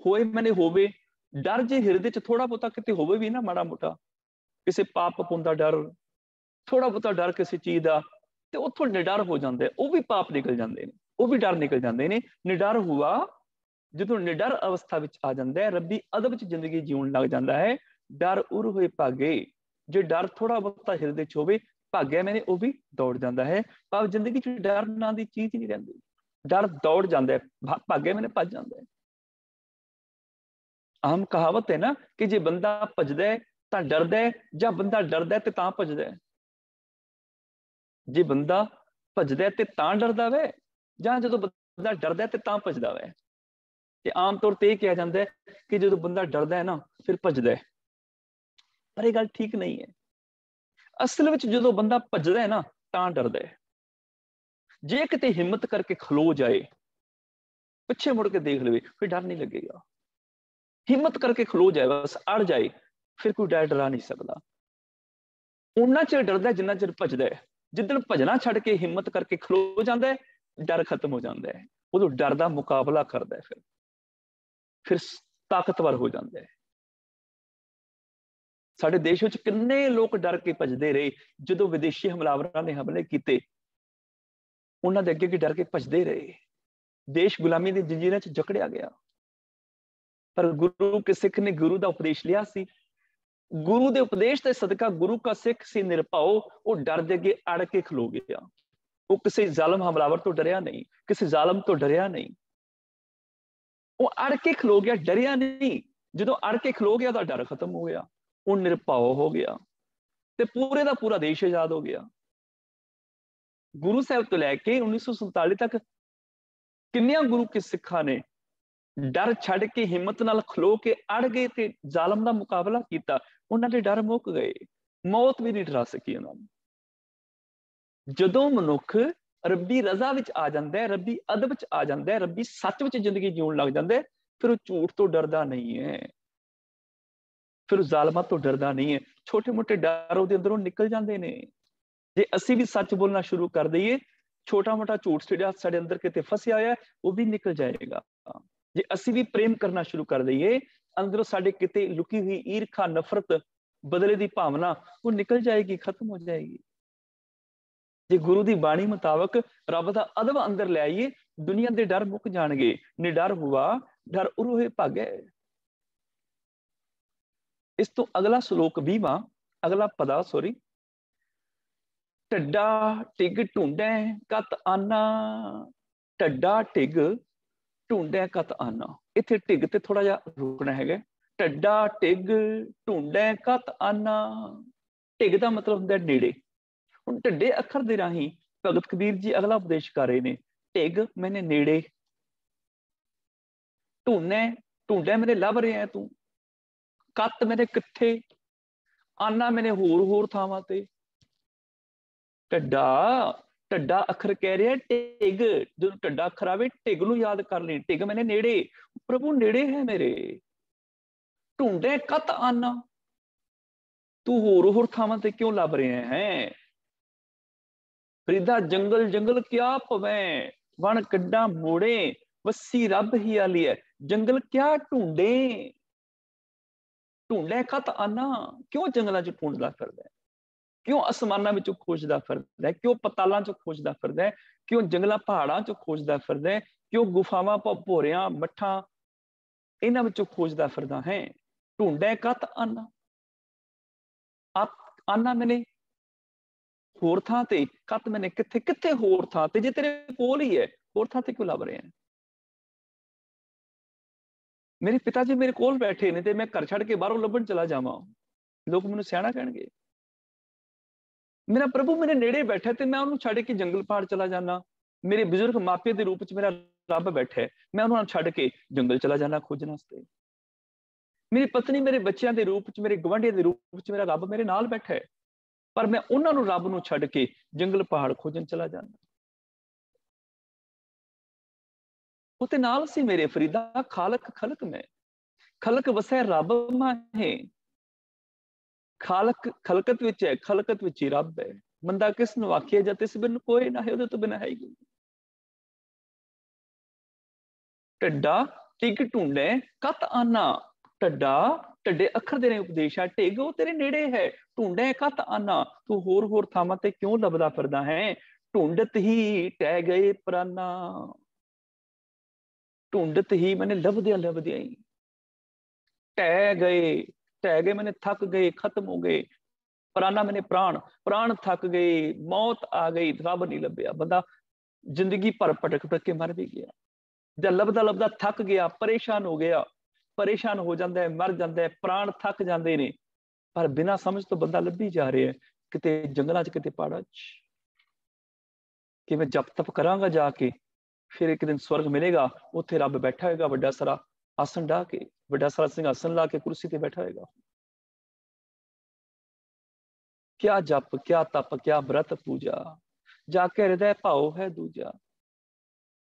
होए मैंने होवे। डर जे हिरदे च थोड़ा बहुता किते होवे भी ना, माड़ा मोटा किसी पाप पुन दा डर, थोड़ा बहुता डर किसी चीज का, ते उथों निडर हो जाता है, वह भी पाप निकल जाते हैं, वह भी डर निकल जाते हैं। निडर हुआ, जो निडर अवस्था विच आ जाता है, रब्बी अदब च जिंदगी जीवन लग जाता है। डर उर हुए भागे। जो डर थोड़ा बहुता हिरदे च होवे, भाग्या मैंने वह भी दौड़ जाता है। पर जिंदगी च डर नाम की चीज ही नहीं रहिंदी। डर दौड़ जाता है, भाग्या मैंने भज जाता है। आम कहावत है ना कि जे बंदा भजदा है तो डरदा है, ਜਾਂ बंदा डरदा है तो तां भजदा है। जे बंदा भजदा है तो तां डरदा वे, ਜਾਂ ਜਦੋਂ बंदा डरदा है तो तां भजदा वे। ਤੇ आम तौर पर यह कहा जाता है कि जो बंदा डरदा है ना फिर भजदा है, पर यह गल ठीक नहीं है। असल में जो बंदा भजदा है ना तां डरदा है। जे किते हिम्मत करके खलो जाए, पिछे मुड़ के देख ले, फिर डर नहीं लगेगा। हिम्मत करके खलो जाए, बस अड़ जाए, फिर कोई डर डरा नहीं सकता। उन्ना चिर डरदा जिन्ना चिर भजदा है। जिदन भजना छड़ के हिम्मत करके खलो जाता है, डर खत्म हो जाता है। उदों डर का मुकाबला करता है, फिर ताकतवर हो जाता है। साडे देश विच किन्ने लोग डर के भजदे रहे, जो विदेशी हमलावरां ने हमले किए, उन्हां दे अगे डर के भजदे रहे। देश गुलामी की जंजीरां च जकड़िया गया, पर गुरु के सिख ने गुरु का उपदेश लिया सी। गुरु के उपदेश के सदका गुरु का सिख सी निरभाओ, वो डर दे अगे अड़ के खलो गया। वो किसी जालम हमलावर तो डरिया नहीं, किसी जालम तो डरिया नहीं, वो अड़ के खलो गया, डरिया नहीं। जो अड़ के खलो गया तो डर खत्म हो गया, वो निरभाव हो गया, ते पूरे का पूरा देश आजाद हो गया। गुरु साहब तो लैके 1947 तक किन्नियां गुरु के सिखा ने डर छड़ के हिम्मत नाल खलो के अड़ गए ते जालम का मुकाबला किया। उन्होंने डर मुक गए, मौत भी नहीं डरा सकी उन्होंने। जदों मनुख रब्बी रजा विच आ जाता है, रब्बी अदब च आ जाता है, रब्बी सच विच जिंदगी जीवन लग जाता है, फिर झूठ तो डरदा नहीं है, फिर जालमां तो डरदा नहीं है। छोटे मोटे डर उहदे अंदरों निकल जाते हैं। जे असी भी सच बोलना शुरू कर दईए, छोटा मोटा झूठ जिहड़ा साडे अंदर किते फसिया होया वो भी निकल जाएगा। जे असी भी प्रेम करना शुरू कर दईए, अंदरों साडे किते लुकी हुई ईर्खा नफरत बदले की भावना वो निकल जाएगी, खत्म हो जाएगी। जे गुरु की बाणी मुताबक रब का अदब अंदर ले आइए, दुनिया के डर मुक जाएंगे। निडर हुआ डर उर होए भागे। इस तो अगला श्लोक 20वां, अगला पदा सॉरी, ढड्डा टिग ढूंढे कत आना। ढड्डा टिग ढूंढे कत आना, इत्थे टिग ते थोड़ा जा रुकना है। ढड्डा टिग ढूंढे कत आना। टिग का मतलब होंगे नेड़े। हुण ढड्डे अखर दे राही भगत कबीर जी अगला उपदेश कर रहे हैं। टिग मैंने नेड़े, ढूंढे ढूंढे मैंने लभ रहे हैं तू, कत मैंने किथे, आना मैंने होर होर थावां ते। ढड्डा ढड्डा अखर कह रहा टिग, जो ढड्डा अखर आवे टिग नूं याद कर ले। टिग मैंने नेड़े, प्रभु नेड़े है मेरे। ढूंढे कत आना, तू होर होर थावां ते क्यों लभ रहे हैं। फरीदा जंगल जंगल क्या पवे, वन कड्डा मोड़े, वसी रब ही आली है। जंगल क्या ढूंढे, ढूंढे कत आना, क्यों जंगलों च ढूंढदा फिरदा है, क्यों आसमानां विचों खोजदा फिरदा है, क्यों पतालां चों खोजदा फिरदा है, क्यों जंगलां पहाड़ां चों खोजदा फिरदा है, क्यों गुफावां भोरियां मट्ठां इन्हां विचों खोजदा फिरदा है। ढूंढे कत आना, आप आना मैंने होर थां ते कत मैंने किथे किथे होर थां ते, जे तेरे कोल ही है होर थां ते क्यों लभ रहे हैं? मेरे पिता जी मेरे कोल बैठे ने ते मैं घर छड़ के बाहरों लभण चला जावां, लोग मैनूं सियाणा कहणगे। मेरा प्रभु मेरे नेड़े बैठा ते मैं उन्होंने छड़ के जंगल पहाड़ चला जाना। मेरे बुजुर्ग मापे के रूप च मेरा रब बैठा है, मैं उन्होंने छड़ के जंगल चला जाना खोजण वास्ते। मेरी पत्नी मेरे बच्चों के रूप च, मेरे गवांढियों के रूप च मेरा रब मेरे नाल बैठा है, पर मैं उन्होंने रब नूं छड़ के जंगल पहाड़ खोजण चला जाना। उते नाल सी मेरे फरीदा खालक खलक में, खलक वसै रब माहे। खालक खलकत विच है, खलकत विच ही रब है। बंदा किस नूं आखिए जां तिस बिन कोई ना है, उहदे तो बिना है ही कोई। ढड्डा टिग ढूंढे कत आना, ढड्डा ढड्डे अखर दे ने उपदेश है, ढिग वो तेरे नेड़े है, ढूंढे कत आना, तू होर होर थावां ते क्यों लभदा फिरदा है? ढूंढत ही टह गए प्राणा, ढूंढत ही मैंने लभदिया लभदिया ही टह गए, टह गए मैंने थक गए, खत्म हो गए। प्राणा मैंने प्राण, प्राण थक गए, मौत आ गई, रब नहीं लभ्या। बंदा जिंदगी भर भटक भटक के मर भी गया, जब लभदा लभदा थक गया, परेशान हो गया, परेशान हो जाता है, मर जाता है, प्राण थक जाते हैं। पर बिना समझ तो बंदा लभी जा रहा है, किते जंगलों च, किते पहाड़ों च, कि मैं जप तप करांगा जाके, फिर एक दिन स्वर्ग मिलेगा, उत्थे रब बैठा होगा बड़ा सारा आसन ढा के, बड़ा सारा सिंहासन ला के कुर्सी ते बैठा होगा। क्या जप, क्या तप, क्या व्रत पूजा, जाके हृदय भाव है दूजा।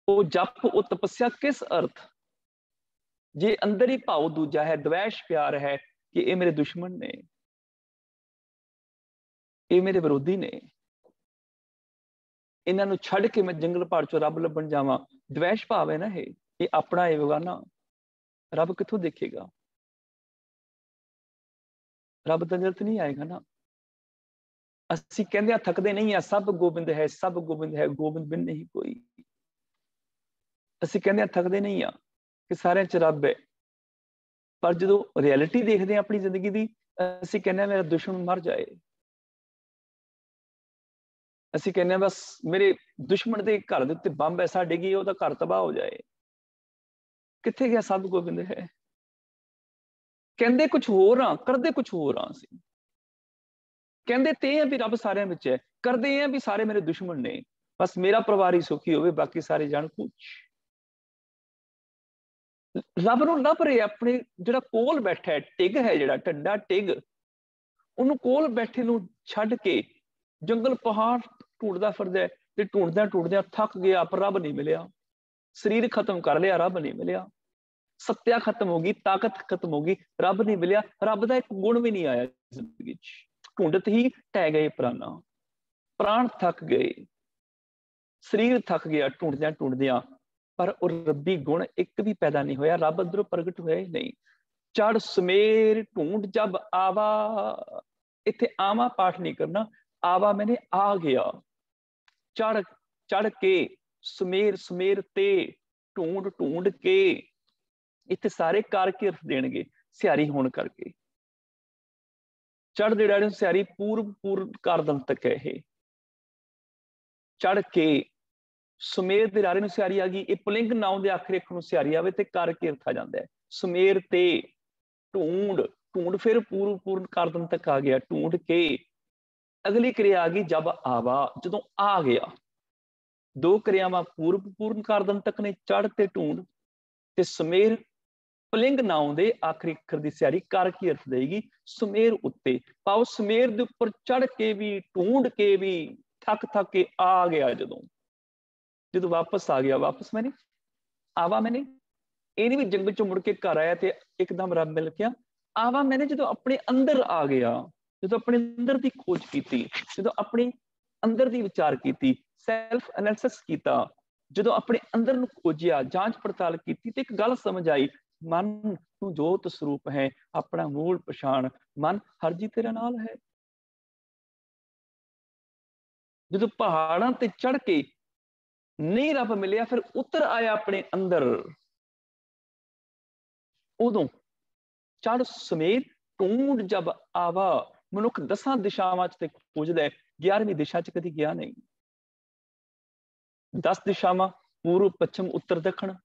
वो जप, वो तपस्या किस अर्थ, जे अंदर ही भाव दूजा है, द्वेष प्यार है कि ये मेरे दुश्मन ने, ये मेरे विरोधी ने, इन्हां नूं छड़ के मैं जंगल पहाड़ चों रब लभण जावां, द्वेष भाव है ना, ये अपना है बेगाना, रब कित्थों देखेगा? रब दा नजर नहीं आएगा ना। ਅਸੀਂ ਕਹਿੰਦੇ ਆ ਥੱਕਦੇ ਨਹੀਂ ਆ, ਸਭ ਗੋਬਿੰਦ ਹੈ, ਸਭ ਗੋਬਿੰਦ ਹੈ, ਗੋਬਿੰਦ ਬਿਨ ਨਹੀਂ ਕੋਈ। ਅਸੀਂ ਕਹਿੰਦੇ ਆ ਥੱਕਦੇ ਨਹੀਂ ਆ ਕਿ ਸਾਰਿਆਂ 'ਚ ਰੱਬ ਹੈ, ਪਰ ਜਦੋਂ ਰਿਐਲਿਟੀ ਦੇਖਦੇ ਆ ਆਪਣੀ ਜ਼ਿੰਦਗੀ ਦੀ, ਅਸੀਂ ਕਹਿੰਦੇ ਆ ਮੇਰਾ ਦੁਸ਼ਮਣ ਮਰ ਜਾਏ, ਅਸੀਂ ਕਹਿੰਦੇ ਆ ਬਸ ਮੇਰੇ ਦੁਸ਼ਮਣ ਦੇ ਘਰ ਦੇ ਉੱਤੇ ਬੰਬ ਐਸਾ ਡਿੱਗੇ ਉਹਦਾ ਘਰ ਤਬਾਹ ਹੋ ਜਾਏ। ਕਿੱਥੇ ਗਿਆ ਸਭ ਗੋਬਿੰਦ ਹੈ? ਕਹਿੰਦੇ ਕੁਝ ਹੋਰ ਆ, ਕਰਦੇ ਕੁਝ ਹੋਰ ਆ। ਅਸੀਂ ਕਹਿੰਦੇ ਤੇ ਆ ਵੀ ਰੱਬ ਸਾਰਿਆਂ ਵਿੱਚ ਹੈ, ਕਰਦੇ ਆ ਵੀ ਸਾਰੇ ਮੇਰੇ ਦੁਸ਼ਮਣ ਨੇ, ਬਸ ਮੇਰਾ ਪਰਿਵਾਰ ਹੀ ਸੁਖੀ ਹੋਵੇ, ਬਾਕੀ ਸਾਰੇ ਜਾਣ ਕੁਛ। ਰੱਬ ਨੂੰ ਲੱਭ ਰਹੇ ਆਪਣੇ, ਜਿਹੜਾ ਕੋਲ ਬੈਠਾ ਹੈ, ਟਿਗ ਹੈ ਜਿਹੜਾ ਢੱਡਾ ਟਿਗ, ਉਹਨੂੰ ਕੋਲ ਬੈਠੇ ਨੂੰ ਛੱਡ ਕੇ ਜੰਗਲ ਪਹਾੜ ਢੂੰਡਦਾ ਫਿਰਦਾ, ਤੇ ਢੂੰਡਦਿਆਂ ਢੂੰਡਦਿਆਂ ਥੱਕ ਗਿਆ, ਪਰ ਰੱਬ ਨਹੀਂ ਮਿਲਿਆ। ਸਰੀਰ ਖਤਮ ਕਰ ਲਿਆ, ਰੱਬ ਨਹੀਂ ਮਿਲਿਆ। ਸੱਤਿਆ ਖਤਮ ਹੋ ਗਈ, ਤਾਕਤ ਖਤਮ ਹੋ ਗਈ, ਰੱਬ ਨਹੀਂ ਮਿਲਿਆ। ਰੱਬ ਦਾ ਇੱਕ ਗੁਣ ਵੀ ਨਹੀਂ ਆਇਆ ਜ਼ਿੰਦਗੀ 'ਚ। ਢੂੰਡਤ ਹੀ ਟਹਿ ਗਏ ਪ੍ਰਾਣਾ, ਪ੍ਰਾਣ ਥੱਕ ਗਏ, ਸਰੀਰ ਥੱਕ ਗਿਆ ਢੂੰਡਦਿਆਂ ਢੂੰਡਦਿਆਂ, ਪਰ ਉਹ ਰੱਬੀ ਗੁਣ ਇੱਕ ਵੀ ਪੈਦਾ ਨਹੀਂ ਹੋਇਆ, ਰੱਬ ਅੰਦਰੋਂ ਪ੍ਰਗਟ ਹੋਇਆ ਹੀ ਨਹੀਂ। ਚੜ ਸਮੇਰ ਢੂੰਡ ਜਬ ਆਵਾ, ਇੱਥੇ ਆਵਾ ਪਾਠ ਨਹੀਂ ਕਰਨਾ, ਆਵਾ ਮੈਨੇ ਆ ਗਿਆ। ਚੜ ਚੜ ਕੇ, ਸਮੇਰ ਸਮੇਰ ਤੇ, ਢੂੰਡ ਢੂੰਡ ਕੇ, ਇੱਥੇ ਸਾਰੇ ਕਾਰ ਕੇ ਅਰਥ ਦੇਣਗੇ ਸਿਆਰੀ ਹੋਣ ਕਰਕੇ। ਚੜ ਦੇ ਡਾੜੇ ਨੂੰ ਸਿਆਰੀ ਪੂਰਬ ਪੂਰਬ ਕਾਰਦਮ ਤੱਕ ਹੈ ਇਹ। ਚੜ ਕੇ ਸੁਮੇਰ ਦੇ ਡਾਰੇ ਨੂੰ ਸਿਆਰੀ ਆ ਗਈ, ਇਹ ਪੁਲਿੰਗ ਨਾਉਂ ਦੇ ਆਖਰੀ ਅੱਖਰ ਨੂੰ ਸਿਆਰੀ ਆਵੇ ਤੇ ਕਰ ਕੇ ਅਰਥ ਆ ਜਾਂਦਾ ਹੈ। ਸੁਮੇਰ ਤੇ, ਢੂੰਡ ਢੂੰਡ, ਫਿਰ ਪੂਰਬ ਪੂਰਨ ਕਾਰਦਮ ਤੱਕ ਆ ਗਿਆ, ਢੂੰਡ ਕੇ। ਅਗਲੀ ਕਿਰਿਆ ਆ ਗਈ ਜਬ ਆਵਾ, ਜਦੋਂ ਆ ਗਿਆ। ਦੋ ਕਿਰਿਆਵਾਂ ਪੂਰਬ ਪੂਰਨ ਕਾਰਦਮ ਤੱਕ ਨੇ, ਚੜ ਤੇ ਢੂੰਡ, ਤੇ ਸਮੇਰ ਪੁਲਿੰਗ ਨਾਉਂ ਦੇ ਆਖਰੀ ਅੱਖਰ ਦੀ ਸਿਆਰੀ ਕਰ ਕੀ ਅਰਥ ਦੇਗੀ, ਸੁਮੇਰ ਉੱਤੇ। ਭਾਵ ਸਮੇਰ ਦੇ ਉੱਪਰ ਚੜ ਕੇ ਵੀ, ਢੂੰਡ ਕੇ ਵੀ, ਥੱਕ ਥੱਕ ਕੇ ਆ ਗਿਆ। ਜਦੋਂ ਵਾਪਸ ਆ ਗਿਆ, ਵਾਪਸ ਮੈਨੇ ਆਵਾ, ਮੈਨੇ ਇਹ ਨਹੀਂ ਵੀ ਜੰਗਲ ਚੋਂ ਮੁੜ ਕੇ ਘਰ ਆਇਆ ਤੇ ਇੱਕਦਮ ਰੱਬ ਮਿਲ ਗਿਆ। ਆਵਾ ਮੈਨੇ ਜਦੋਂ ਆਪਣੇ ਅੰਦਰ ਆ ਗਿਆ, ਜਦੋਂ ਆਪਣੇ ਅੰਦਰ ਦੀ ਖੋਜ ਕੀਤੀ, ਜਦੋਂ ਆਪਣੇ ਅੰਦਰ ਦੀ ਵਿਚਾਰ ਕੀਤੀ, ਸੈਲਫ ਐਨਾਲਿਸਿਸ ਕੀਤਾ, ਜਦੋਂ ਆਪਣੇ ਅੰਦਰ ਨੂੰ ਖੋਜਿਆ, ਜਾਂਚ ਪੜਤਾਲ ਕੀਤੀ, ਤੇ ਇੱਕ ਗੱਲ ਸਮਝ ਆਈ, ਮਨ ਤੂੰ ਜੋਤ ਸਰੂਪ ਹੈ, ਆਪਣਾ ਮੂਲ ਪਛਾਣ, ਮਨ ਹਰ ਜੀ ਤੇਰੇ ਨਾਲ ਹੈ। ਜਦੋਂ ਪਹਾੜਾਂ ਤੇ ਚੜ ਕੇ ਨਹੀਂ ਰੱਬ ਮਿਲਿਆ, ਫਿਰ ਉਤਰ ਆਇਆ ਆਪਣੇ ਅੰਦਰ, ਉਦੋਂ ਚੜ ਸਮੇਤ ਢੂੰਡ ਜਬ ਆਵਾ। ਮਨੁੱਖ 10 ਦਿਸ਼ਾਵਾਂ 'ਚ ਤੇ ਖੋਜਦਾ ਹੈ, 11ਵੀਂ ਦਿਸ਼ਾ 'ਚ ਕਦੀ ਗਿਆ ਨਹੀਂ। 10 ਦਿਸ਼ਾਵਾਂ ਪੂਰਬ, ਪੱਛਮ, ਉੱਤਰ, ਦੱਖਣ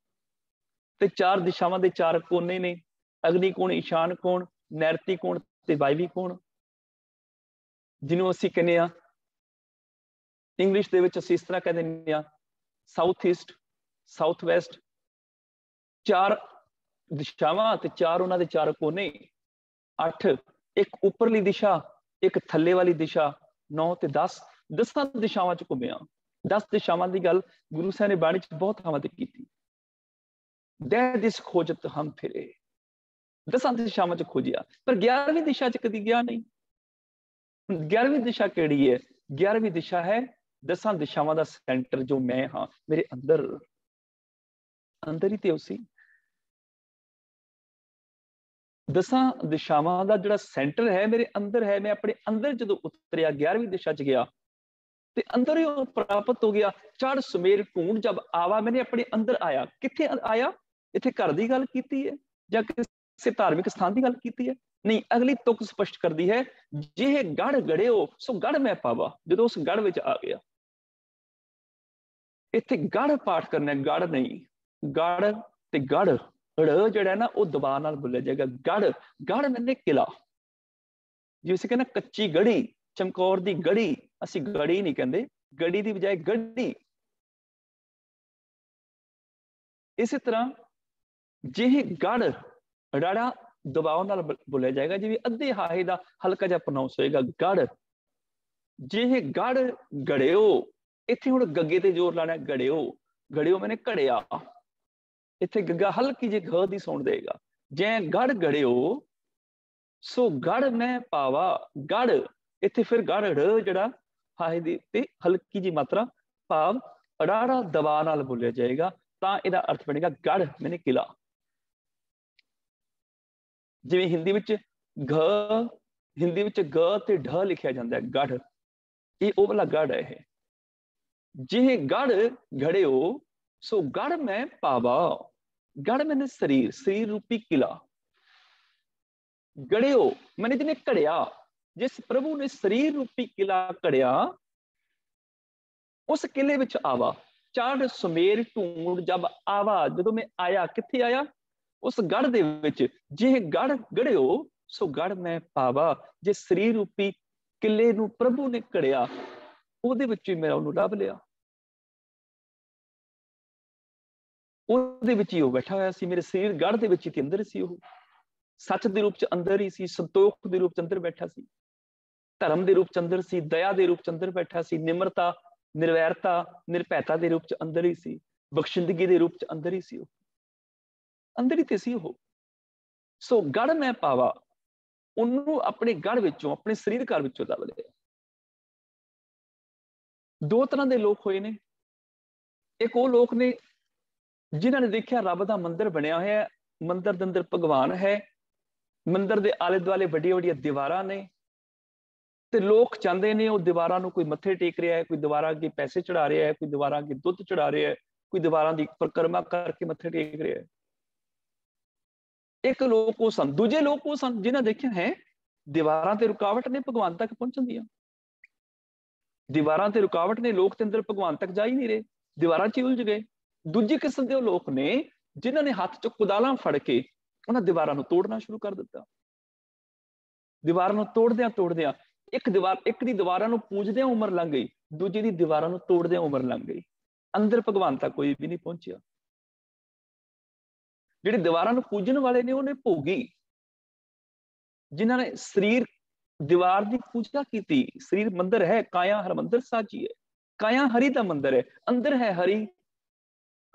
ਤੇ 4 ਦਿਸ਼ਾਵਾਂ ਦੇ 4 ਕੋਨੇ ਨੇ, ਅਗਨੀ ਕੋਣ, ਈਸ਼ਾਨ ਕੋਣ, ਨੈਰਤੀ ਕੋਣ ਤੇ ਵਾਇਵੀ ਕੋਣ, ਜਿਹਨੂੰ ਅਸੀਂ ਕਹਿੰਦੇ ਆ ਇੰਗਲਿਸ਼ ਦੇ ਵਿੱਚ ਅਸੀਂ ਇਸ ਤਰ੍ਹਾਂ ਕਹਿ ਦਿੰਦੇ ਆ ਸਾਊਥ ਈਸਟ, ਸਾਊਥ ਵੈਸਟ। 4 ਦਿਸ਼ਾਵਾਂ ਤੇ 4 ਉਹਨਾਂ ਦੇ 4 ਕੋਨੇ, 8 ਇੱਕ ਉੱਪਰਲੀ ਦਿਸ਼ਾ, ਇੱਕ ਥੱਲੇ ਵਾਲੀ ਦਿਸ਼ਾ, 9 ਤੇ 10 10 ਦਿਸ਼ਾਵਾਂ 'ਚ ਘੁੰਮਿਆ। 10 ਦਿਸ਼ਾਵਾਂ ਦੀ ਗੱਲ ਗੁਰੂ ਸਾਹਿਬ ਨੇ ਬਾਣੀ 'ਚ ਬਹੁਤ ਥਾਵਾਂ ਤੇ ਕੀਤੀ। ਦਹਿ ਦਿਸ ਖੋਜਤ ਹਮ ਫਿਰੇ, 10 ਦਿਸ਼ਾਵਾਂ 'ਚ ਖੋਜਿਆ, ਪਰ 11ਵੀਂ ਦਿਸ਼ਾ 'ਚ ਕਦੀ ਗਿਆ ਨਹੀਂ। 11ਵੀਂ ਦਿਸ਼ਾ ਕਿਹੜੀ ਹੈ? 11ਵੀਂ ਦਿਸ਼ਾ ਹੈ 10 ਦਿਸ਼ਾਵਾਂ ਦਾ ਸੈਂਟਰ ਜੋ ਮੈਂ ਹਾਂ, ਮੇਰੇ ਅੰਦਰ ਹੀ ਤੇ ਉਸੀ 10 ਦਿਸ਼ਾਵਾਂ ਦਾ ਜਿਹੜਾ ਸੈਂਟਰ ਹੈ ਮੇਰੇ ਅੰਦਰ ਹੈ। ਮੈਂ ਆਪਣੇ ਅੰਦਰ ਜਦੋਂ ਉਤਰਿਆ 11ਵੀਂ ਦਿਸ਼ਾ 'ਚ ਗਿਆ ਤੇ ਅੰਦਰ ਹੀ ਉਹ ਪ੍ਰਾਪਤ ਹੋ ਗਿਆ। ਚੜ ਸੁਮੇਰ ਢੂੰਡ ਜਬ ਆਵਾ, ਮੈਨੇ ਆਪਣੇ ਅੰਦਰ ਆਇਆ। ਕਿੱਥੇ ਆਇਆ? ਇੱਥੇ ਘਰ ਦੀ ਗੱਲ ਕੀਤੀ ਹੈ ਜਾਂ ਕਿਸੇ ਧਾਰਮਿਕ ਸਥਾਨ ਦੀ ਗੱਲ ਕੀਤੀ ਹੈ? ਨਹੀਂ, ਅਗਲੀ ਤੁਕ ਸਪਸ਼ਟ ਕਰਦੀ ਹੈ, ਜਿਹੇ ਗੜ ਗੜਿਓ ਸੋ ਗੜ ਮੈਂ ਪਾਵਾ। ਜਦੋਂ ਉਸ ਗੜ ਵਿੱਚ ਆ ਗਿਆ, ਇੱਥੇ ਗੜ ਪਾਠ ਕਰਨਾ, ਗੜ ਨਹੀਂ। ਗੜ ਤੇ ਗੜ ੜ ਜਿਹੜਾ ਨਾ ਉਹ ਦਬਾਅ ਨਾਲ ਬੋਲਿਆ ਜਾਏਗਾ। ਗੜ ਮੈਨੇ ਕਿਲਾ, ਜਿਵੇਂ ਕਹਿੰਦਾ ਕੱਚੀ ਗੜੀ, ਚਮਕੌਰ ਦੀ ਗੜੀ, ਅਸੀਂ ਗੜੀ ਨਹੀਂ ਕਹਿੰਦੇ, ਗੜੀ ਦੀ ਬਜਾਏ ਗੜੀ। ਇਸੇ ਤਰ੍ਹਾਂ ਜਿਹੇ ਗੜ ਰਾੜਾ ਦਬਾਅ ਨਾਲ ਬੋਲਿਆ ਜਾਏਗਾ, ਜਿਵੇਂ ਅੱਧੇ ਹਾਹੇ ਦਾ ਹਲਕਾ ਜਿਹਾ ਪ੍ਰਨਾਉਂਸ ਹੋਏਗਾ ਗੜ। ਜਿਹੇ ਗੜ ਗੜਿਓ, ਇੱਥੇ ਹੁਣ ਗੱਗੇ ਤੇ ਜ਼ੋਰ ਲਾਣਾ, ਗੜਿਓ ਮੈਨੇ ਘੜਿਆ। ਇੱਥੇ ਗੱਗਾ ਹਲਕੀ ਜਿਹੀ ਘ ਦੀ ਸੁਣ ਦੇਗਾ। ਜੇ ਗੜ ਗੜਿਓ ਸੋ ਗੜ ਮੈਂ ਪਾਵਾ, ਗੜ ਇੱਥੇ ਫਿਰ ਗੜ ੜ ਜਿਹੜਾ ਹਾਹੇ ਦੀ ਤੇ ਹਲਕੀ ਜਿਹੀ ਮਾਤਰਾ, ਭਾਵ ਅੜਾੜਾ ਦਬਾਅ ਨਾਲ ਬੋਲਿਆ ਜਾਏਗਾ, ਤਾਂ ਇਹਦਾ ਅਰਥ ਬਣੇਗਾ ਗੜ ਮੈਨੇ ਕਿਲਾ। ਜਿਵੇਂ ਹਿੰਦੀ ਵਿੱਚ ਗ ਤੇ ਢ ਲਿਖਿਆ ਜਾਂਦਾ ਹੈ, ਗੜ, ਇਹ ਉਹ ਵਾਲਾ ਗੜ ਹੈ। ਇਹ ਜਿਹੇ ਗੜ ਘੜਿਓ ਸੋ ਗੜ ਮੈਂ ਪਾਵਾ, ਗੜ ਮੈਨੇ ਸਰੀਰ ਰੂਪੀ ਕਿਲਾ। ਗੜਿਓ ਮੈਨੇ ਜਿਹਨੇ ਘੜਿਆ, ਜਿਸ ਪ੍ਰਭੂ ਨੇ ਸਰੀਰ ਰੂਪੀ ਕਿਲਾ ਘੜਿਆ, ਉਸ ਕਿਲੇ ਵਿੱਚ ਆਵਾ। ਚੜ ਸੁਮੇਰ ਢੂੰਡ ਜਬ ਆਵਾ, ਜਦੋਂ ਮੈਂ ਆਇਆ, ਕਿੱਥੇ ਆਇਆ? ਉਸ ਗੜ ਦੇ ਵਿੱਚ। ਜੇ ਗੜ ਗੜਿਓ ਸੋ ਗੜ ਮੈਂ ਪਾਵਾ, ਜੇ ਸਰੀਰ ਰੂਪੀ ਕਿਲੇ ਨੂੰ ਪ੍ਰਭੂ ਨੇ ਘੜਿਆ, ਉਹਦੇ ਵਿੱਚ ਮੈਂ ਉਹਨੂੰ ਲੱਭ ਲਿਆ। ਉਹਦੇ ਵਿੱਚ ਹੀ ਉਹ ਬੈਠਾ ਹੋਇਆ ਸੀ, ਮੇਰੇ ਸਰੀਰ ਗੜ ਦੇ ਵਿੱਚ ਹੀ ਅੰਦਰ ਸੀ। ਉਹ ਸੱਚ ਦੇ ਰੂਪ ਚ ਅੰਦਰ ਹੀ ਸੀ, ਸੰਤੋਖ ਦੇ ਰੂਪ ਚ ਅੰਦਰ ਬੈਠਾ ਸੀ, ਧਰਮ ਦੇ ਰੂਪ ਚ ਅੰਦਰ ਸੀ, ਦਇਆ ਦੇ ਰੂਪ ਚ ਅੰਦਰ ਬੈਠਾ ਸੀ, ਨਿਮਰਤਾ, ਨਿਰਵੈਰਤਾ, ਨਿਰਭੈਤਾ ਦੇ ਰੂਪ ਚ ਅੰਦਰ ਹੀ ਸੀ, ਬਖਸ਼ਿੰਦਗੀ ਦੇ ਰੂਪ ਚ ਅੰਦਰ ਹੀ ਸੀ। ਉਹ ਅੰਦਰ ਹੀ ਤੇ ਸੀ ਉਹ। ਸੋ ਗੜ ਮੈਂ ਪਾਵਾ, ਉਹਨੂੰ ਆਪਣੇ ਗੜ ਵਿੱਚੋਂ, ਆਪਣੇ ਸਰੀਰ ਘਰ ਵਿੱਚੋਂ ਲੱਭ ਲਿਆ। 2 ਤਰ੍ਹਾਂ ਦੇ ਲੋਕ ਹੋਏ ਨੇ। ਇੱਕ ਉਹ ਲੋਕ ਨੇ ਜਿਨ੍ਹਾਂ ਨੇ ਦੇਖਿਆ ਰੱਬ ਦਾ ਮੰਦਿਰ ਬਣਿਆ ਹੋਇਆ, ਮੰਦਿਰ ਦੇ ਅੰਦਰ ਭਗਵਾਨ ਹੈ, ਮੰਦਿਰ ਦੇ ਆਲੇ ਦੁਆਲੇ ਵੱਡੀਆਂ ਵੱਡੀਆਂ ਦੀਵਾਰਾਂ ਨੇ, ਤੇ ਲੋਕ ਚਾਹੁੰਦੇ ਨੇ ਉਹ ਦੀਵਾਰਾਂ ਨੂੰ ਕੋਈ ਮੱਥੇ ਟੇਕ ਰਿਹਾ ਹੈ, ਕੋਈ ਦੀਵਾਰਾਂ ਅੱਗੇ ਪੈਸੇ ਚੜਾ ਰਿਹਾ ਹੈ, ਕੋਈ ਦੀਵਾਰਾਂ ਅੱਗੇ ਦੁੱਧ ਚੜਾ ਰਿਹਾ ਹੈ, ਕੋਈ ਦੀਵਾਰਾਂ ਦੀ ਪਰਿਕਰਮਾ ਕਰਕੇ ਮੱਥੇ ਟੇਕ ਰਿਹਾ ਹੈ। ਇੱਕ ਲੋਕ ਉਹ ਸਨ। ਦੂਜੇ ਲੋਕ ਉਹ ਸਨ ਜਿਨ੍ਹਾਂ ਦੇਖਿਆ ਹੈ ਦੀਵਾਰਾਂ ਤੇ ਰੁਕਾਵਟ ਨੇ ਭਗਵਾਨ ਤੱਕ ਪਹੁੰਚਣ ਦੀਆਂ, ਦੀਵਾਰਾਂ ਤੇ ਰੁਕਾਵਟ ਨੇ, ਲੋਕ ਤੇ ਅੰਦਰ ਭਗਵਾਨ ਤੱਕ ਜਾ ਹੀ ਨਹੀਂ ਰਹੇ, ਦੀਵਾਰਾਂ 'ਚ ਹੀ ਉਲਝ ਗਏ। ਦੂਜੀ ਕਿਸਮ ਦੇ ਉਹ ਲੋਕ ਨੇ ਜਿਨ੍ਹਾਂ ਨੇ ਹੱਥ 'ਚ ਕੁਦਾਲਾਂ ਫੜ ਕੇ ਉਹਨਾਂ ਦੀਵਾਰਾਂ ਨੂੰ ਤੋੜਨਾ ਸ਼ੁਰੂ ਕਰ ਦਿੱਤਾ। ਦੀਵਾਰਾਂ ਨੂੰ ਤੋੜਦਿਆਂ ਇੱਕ ਦੀ ਦੀਵਾਰਾਂ ਨੂੰ ਪੂਜਦਿਆਂ ਉਮਰ ਲੰਘ ਗਈ, ਦੂਜੀ ਦੀ ਦੀਵਾਰਾਂ ਨੂੰ ਤੋੜਦਿਆਂ ਉਮਰ ਲੰਘ ਗਈ। ਅੰਦਰ ਭਗਵਾਨ ਤੱਕ ਕੋਈ ਵੀ ਨਹੀਂ ਪਹੁੰਚਿਆ। ਜਿਹੜੇ ਦੀਵਾਰਾਂ ਨੂੰ ਪੂਜਣ ਵਾਲੇ ਨੇ ਉਹਨੇ ਭੋਗੀ, ਜਿਨ੍ਹਾਂ ਨੇ ਸਰੀਰ ਦੀਵਾਰ ਦੀ ਪੂਜਾ ਕੀਤੀ। ਸਰੀਰ ਮੰਦਿਰ ਹੈ, ਕਾਇਆ ਹਰਿਮੰਦਰ ਸਾਜੀ ਹੈ, ਕਾਇਆ ਹਰੀ ਦਾ ਮੰਦਿਰ ਹੈ, ਅੰਦਰ ਹੈ ਹਰੀ,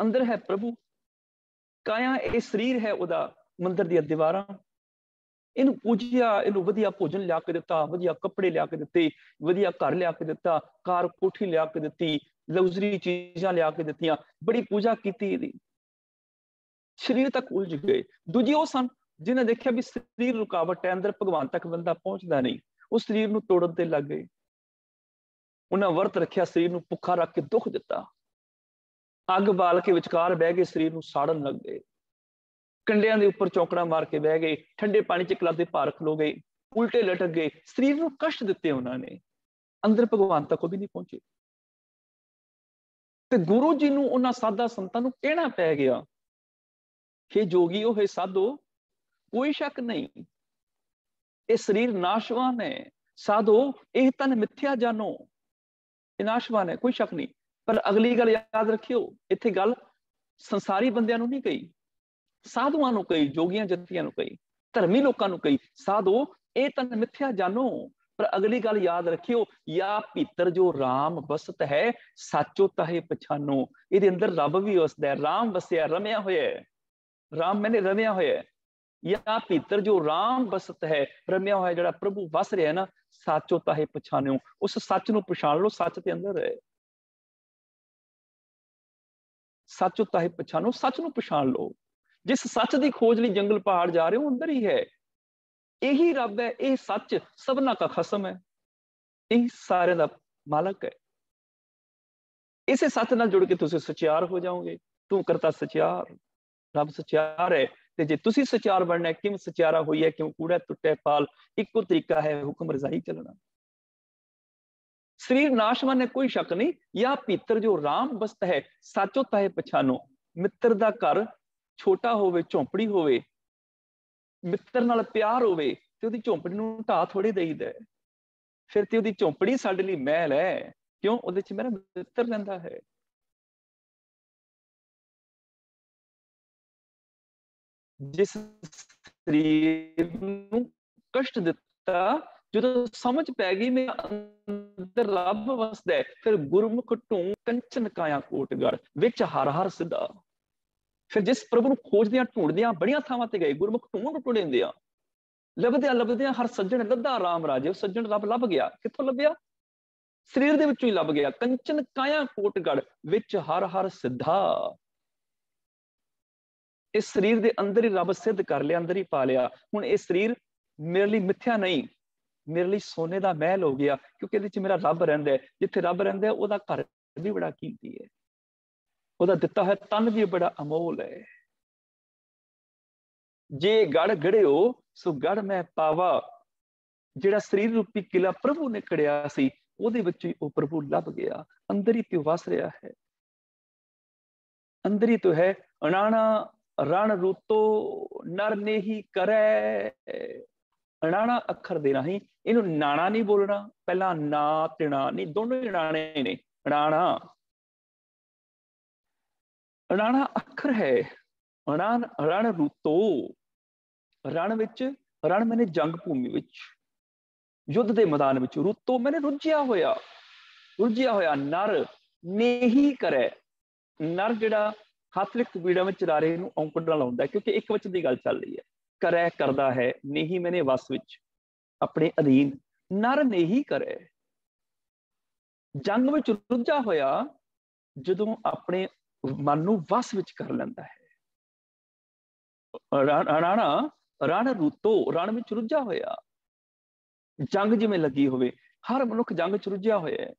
ਅੰਦਰ ਹੈ ਪ੍ਰਭੂ। ਕਾਇਆ ਇਹ ਸਰੀਰ ਹੈ ਉਹਦਾ, ਮੰਦਿਰ ਦੀਆਂ ਦੀਵਾਰਾਂ। ਇਹਨੂੰ ਪੂਜਿਆ, ਇਹਨੂੰ ਵਧੀਆ ਭੋਜਨ ਲਿਆ ਕੇ ਦਿੱਤਾ, ਵਧੀਆ ਕੱਪੜੇ ਲਿਆ ਕੇ ਦਿੱਤੇ, ਵਧੀਆ ਘਰ ਲਿਆ ਕੇ ਦਿੱਤਾ, ਕਾਰ ਕੋਠੀ ਲਿਆ ਕੇ ਦਿੱਤੀ, ਲਗਜ਼ਰੀ ਚੀਜ਼ਾਂ ਲਿਆ ਕੇ ਦਿੱਤੀਆਂ, ਬੜੀ ਪੂਜਾ ਕੀਤੀ ਇਹਦੀ। ਸਰੀਰ ਤੱਕ ਉਲਝ ਗਏ। ਦੂਜੀ ਉਹ ਸਨ ਜਿਹਨੇ ਦੇਖਿਆ ਵੀ ਸਰੀਰ ਰੁਕਾਵਟ ਹੈ, ਅੰਦਰ ਭਗਵਾਨ ਤੱਕ ਬੰਦਾ ਪਹੁੰਚਦਾ ਨਹੀਂ, ਉਹ ਸਰੀਰ ਨੂੰ ਤੋੜਨ ਤੇ ਲੱਗ ਗਏ। ਉਹਨਾਂ ਵਰਤ ਰੱਖਿਆ, ਸਰੀਰ ਨੂੰ ਭੁੱਖਾ ਰੱਖ ਕੇ ਦੁੱਖ ਦਿੱਤਾ, ਅੱਗ ਬਾਲ ਕੇ ਵਿਚਕਾਰ ਬਹਿ ਕੇ ਸਰੀਰ ਨੂੰ ਸਾੜਨ ਲੱਗ ਗਏ, ਕੰਡਿਆਂ ਦੇ ਉੱਪਰ ਚੌਂਕੜਾ ਮਾਰ ਕੇ ਬਹਿ ਗਏ, ਠੰਡੇ ਪਾਣੀ 'ਚ ਕਲਾਦੇ ਭਾਰ ਖਲੋ ਗਏ, ਉਲਟੇ ਲਟਕ ਗਏ, ਸਰੀਰ ਨੂੰ ਕਸ਼ਟ ਦਿੱਤੇ ਉਹਨਾਂ ਨੇ। ਅੰਦਰ ਭਗਵਾਨ ਤੱਕ ਵੀ ਨਹੀਂ ਪਹੁੰਚੇ। ਤੇ ਗੁਰੂ ਜੀ ਨੂੰ ਉਹਨਾਂ ਸਾਧਾ ਸੰਤਾਂ ਨੂੰ ਕਹਿਣਾ ਪੈ ਗਿਆ, हे जोगियो, हे साधो, कोई शक नहीं, ਇਹ ਸਰੀਰ ਨਾਸ਼ਵਾਨ ਹੈ। ਸਾਧੋ, ਇਹ ਤਨ ਮਿੱਥਿਆ ਜਾਨੋ, ਇਹ ਨਾਸ਼ਵਾਨ ਹੈ, ਕੋਈ ਸ਼ੱਕ ਨਹੀਂ। ਪਰ ਅਗਲੀ ਗੱਲ ਯਾਦ ਰੱਖਿਓ, ਇੱਥੇ ਗੱਲ ਸੰਸਾਰੀ ਬੰਦਿਆਂ ਨੂੰ ਨਹੀਂ ਕਹੀ, ਸਾਧੂਆਂ ਨੂੰ ਕਹੀ, ਜੋਗੀਆਂ ਜਤੀਆਂ ਨੂੰ ਕਹੀ, ਧਰਮੀ ਲੋਕਾਂ ਨੂੰ ਕਹੀ। ਸਾਧੋ, ਇਹ ਤਨ ਮਿੱਥਿਆ ਜਾਨੋ, ਪਰ ਅਗਲੀ ਗੱਲ ਯਾਦ ਰੱਖਿਓ, ਯਾ ਭੀਤਰ ਜੋ ਰਾਮ ਬਸਤ ਹੈ, ਸਾਚੋ ਤਾਹੇ ਪਛਾਨੋ। ਇਹਦੇ ਅੰਦਰ ਰੱਬ ਵੀ ਵਸਦਾ ਹੈ, ਰਾਮ ਵਸਿਆ, ਰਮਿਆ ਹੋਇਆ ਹੈ। ਰਾਮ ਮੈਨੇ ਰਮਿਆ ਹੋਇਆ ਹੈ। या भीतर जो राम बसत है, रमिया हुआ जो प्रभु वस रहा है ना, साचो ताहे पछाणियो, उस सच नूं पछाण लो, सच के अंदर है। साचो ताहे पछाणो, सच नूं पछाण लो। जिस सच की खोज लई जंगल पहाड़ जा रहे हो, अंदर ही है, यही रब है, यही सच सबना का खसम है, यही सारे दा मालक है। इसे सच नाल जुड़ के तुसीं सचियार हो जाओगे। तू करता सचियार, रब सचियार है। ਤੇ ਜੇ ਤੁਸੀਂ ਸਚਿਆਰ ਬਣਨਾ, ਕਿਵੇਂ ਸਚਿਆਰਾ ਹੋਈ ਹੈ, ਕਿਉਂ ਕੂੜਾ ਟੁੱਟੇ ਪਾਲ, ਇੱਕੋ ਤਰੀਕਾ ਹੈ ਹੁਕਮ ਰਜ਼ਾਈ ਚੱਲਣਾ। ਸਰੀਰ ਨਾਸ਼ਵਾਨ ਹੈ, ਕੋਈ ਸ਼ੱਕ ਨਹੀਂ। ਜਾਂ ਭੀਤਰ ਜੋ ਰਾਮ ਬਸਤ ਹੈ, ਸਾਚੋ ਤਾਹੇ ਪਛਾਨੋ। ਮਿੱਤਰ ਦਾ ਘਰ ਛੋਟਾ ਹੋਵੇ, ਝੌਂਪੜੀ ਹੋਵੇ, ਮਿੱਤਰ ਨਾਲ ਪਿਆਰ ਹੋਵੇ, ਤੇ ਉਹਦੀ ਝੌਂਪੜੀ ਨੂੰ ਢਾਹ ਥੋੜੇ ਦੇਈਦਾ। ਫਿਰ ਤੇ ਉਹਦੀ ਝੌਂਪੜੀ ਸਾਡੇ ਲਈ ਮਹਿਲ ਹੈ, ਕਿਉਂ? ਉਹਦੇ ਚ ਮੇਰਾ ਮਿੱਤਰ ਰਹਿੰਦਾ ਹੈ। जिस शरीर नूं कष्ट दिता, जो समझ पै गई मेरे अंदर रब वसदा है, फिर गुरमुख ढूंढ कंचन काया कोटगढ़, विच हर हर सिद्धा। फिर जिस प्रभु नूं खोजदियां ढूंढदियां बड़ियां थावां ते गए, गुरमुख ढूंढ ढूंढदियां, लभदियां लभदियां हर सज्जन लद्दा राम राजे। सज्जन रब लभ गया, कित्थों लभ्या? शरीर दे विचों ही लभ गया। कंचन काया कोटगढ़, विच हर हर सिद्धा। इस शरीर के अंदर ही रब सिद्ध कर लिया, अंदर ही पा लिया। हुण इस शरीर मेरे लिए मिथ्या नहीं, मेरे लिए सोने का महल हो गया, क्योंकि इहदे च मेरा रब रहिंदा है। जिथे रब रहिंदा है, उहदा घर भी बड़ा कीमती है, उहदा दिता होया तन भी बड़ा अमोल है। जे गढ़ गढ़ियो सो गढ़ मैं पावा, जिहड़ा शरीर रूपी किला प्रभु ने कढ़िया सी, उहदे विच ही ओह प्रभु लभ गया। अंदर ही तो वस रहा है, अंदर ही तो है। अनाना रण रूतो नर ने ही करे। अनाना अखर दे राही, इनू नाना नहीं बोलना, पहला ना तिना नहीं, दोनों ही नाने ने। अनाना, अनाना अखर है। अनान रण रूतो, रण विच, रण मैंने जंग भूमि विच, युद्ध दे मैदान विच। रूतो मैंने रुझिया होया, रुझिया होया। नर ने ही करे, नर जिहड़ा हथ लिख पीड़ा में चरारे औंकड़ लाउंदा है, क्योंकि एक वचन की गल चल रही है। करे करदा है, नहीं मैंने वस विच, अपने अधीन। नर ने ही करे, जंग विच रुझा होया, जदों अपने मन नूं वस विच कर लैंदा है। राणा रण रूतो, रण विच रुझा होया। जंग जिवें लगी होवे, हर मनुख जंग च रुझिया होया है।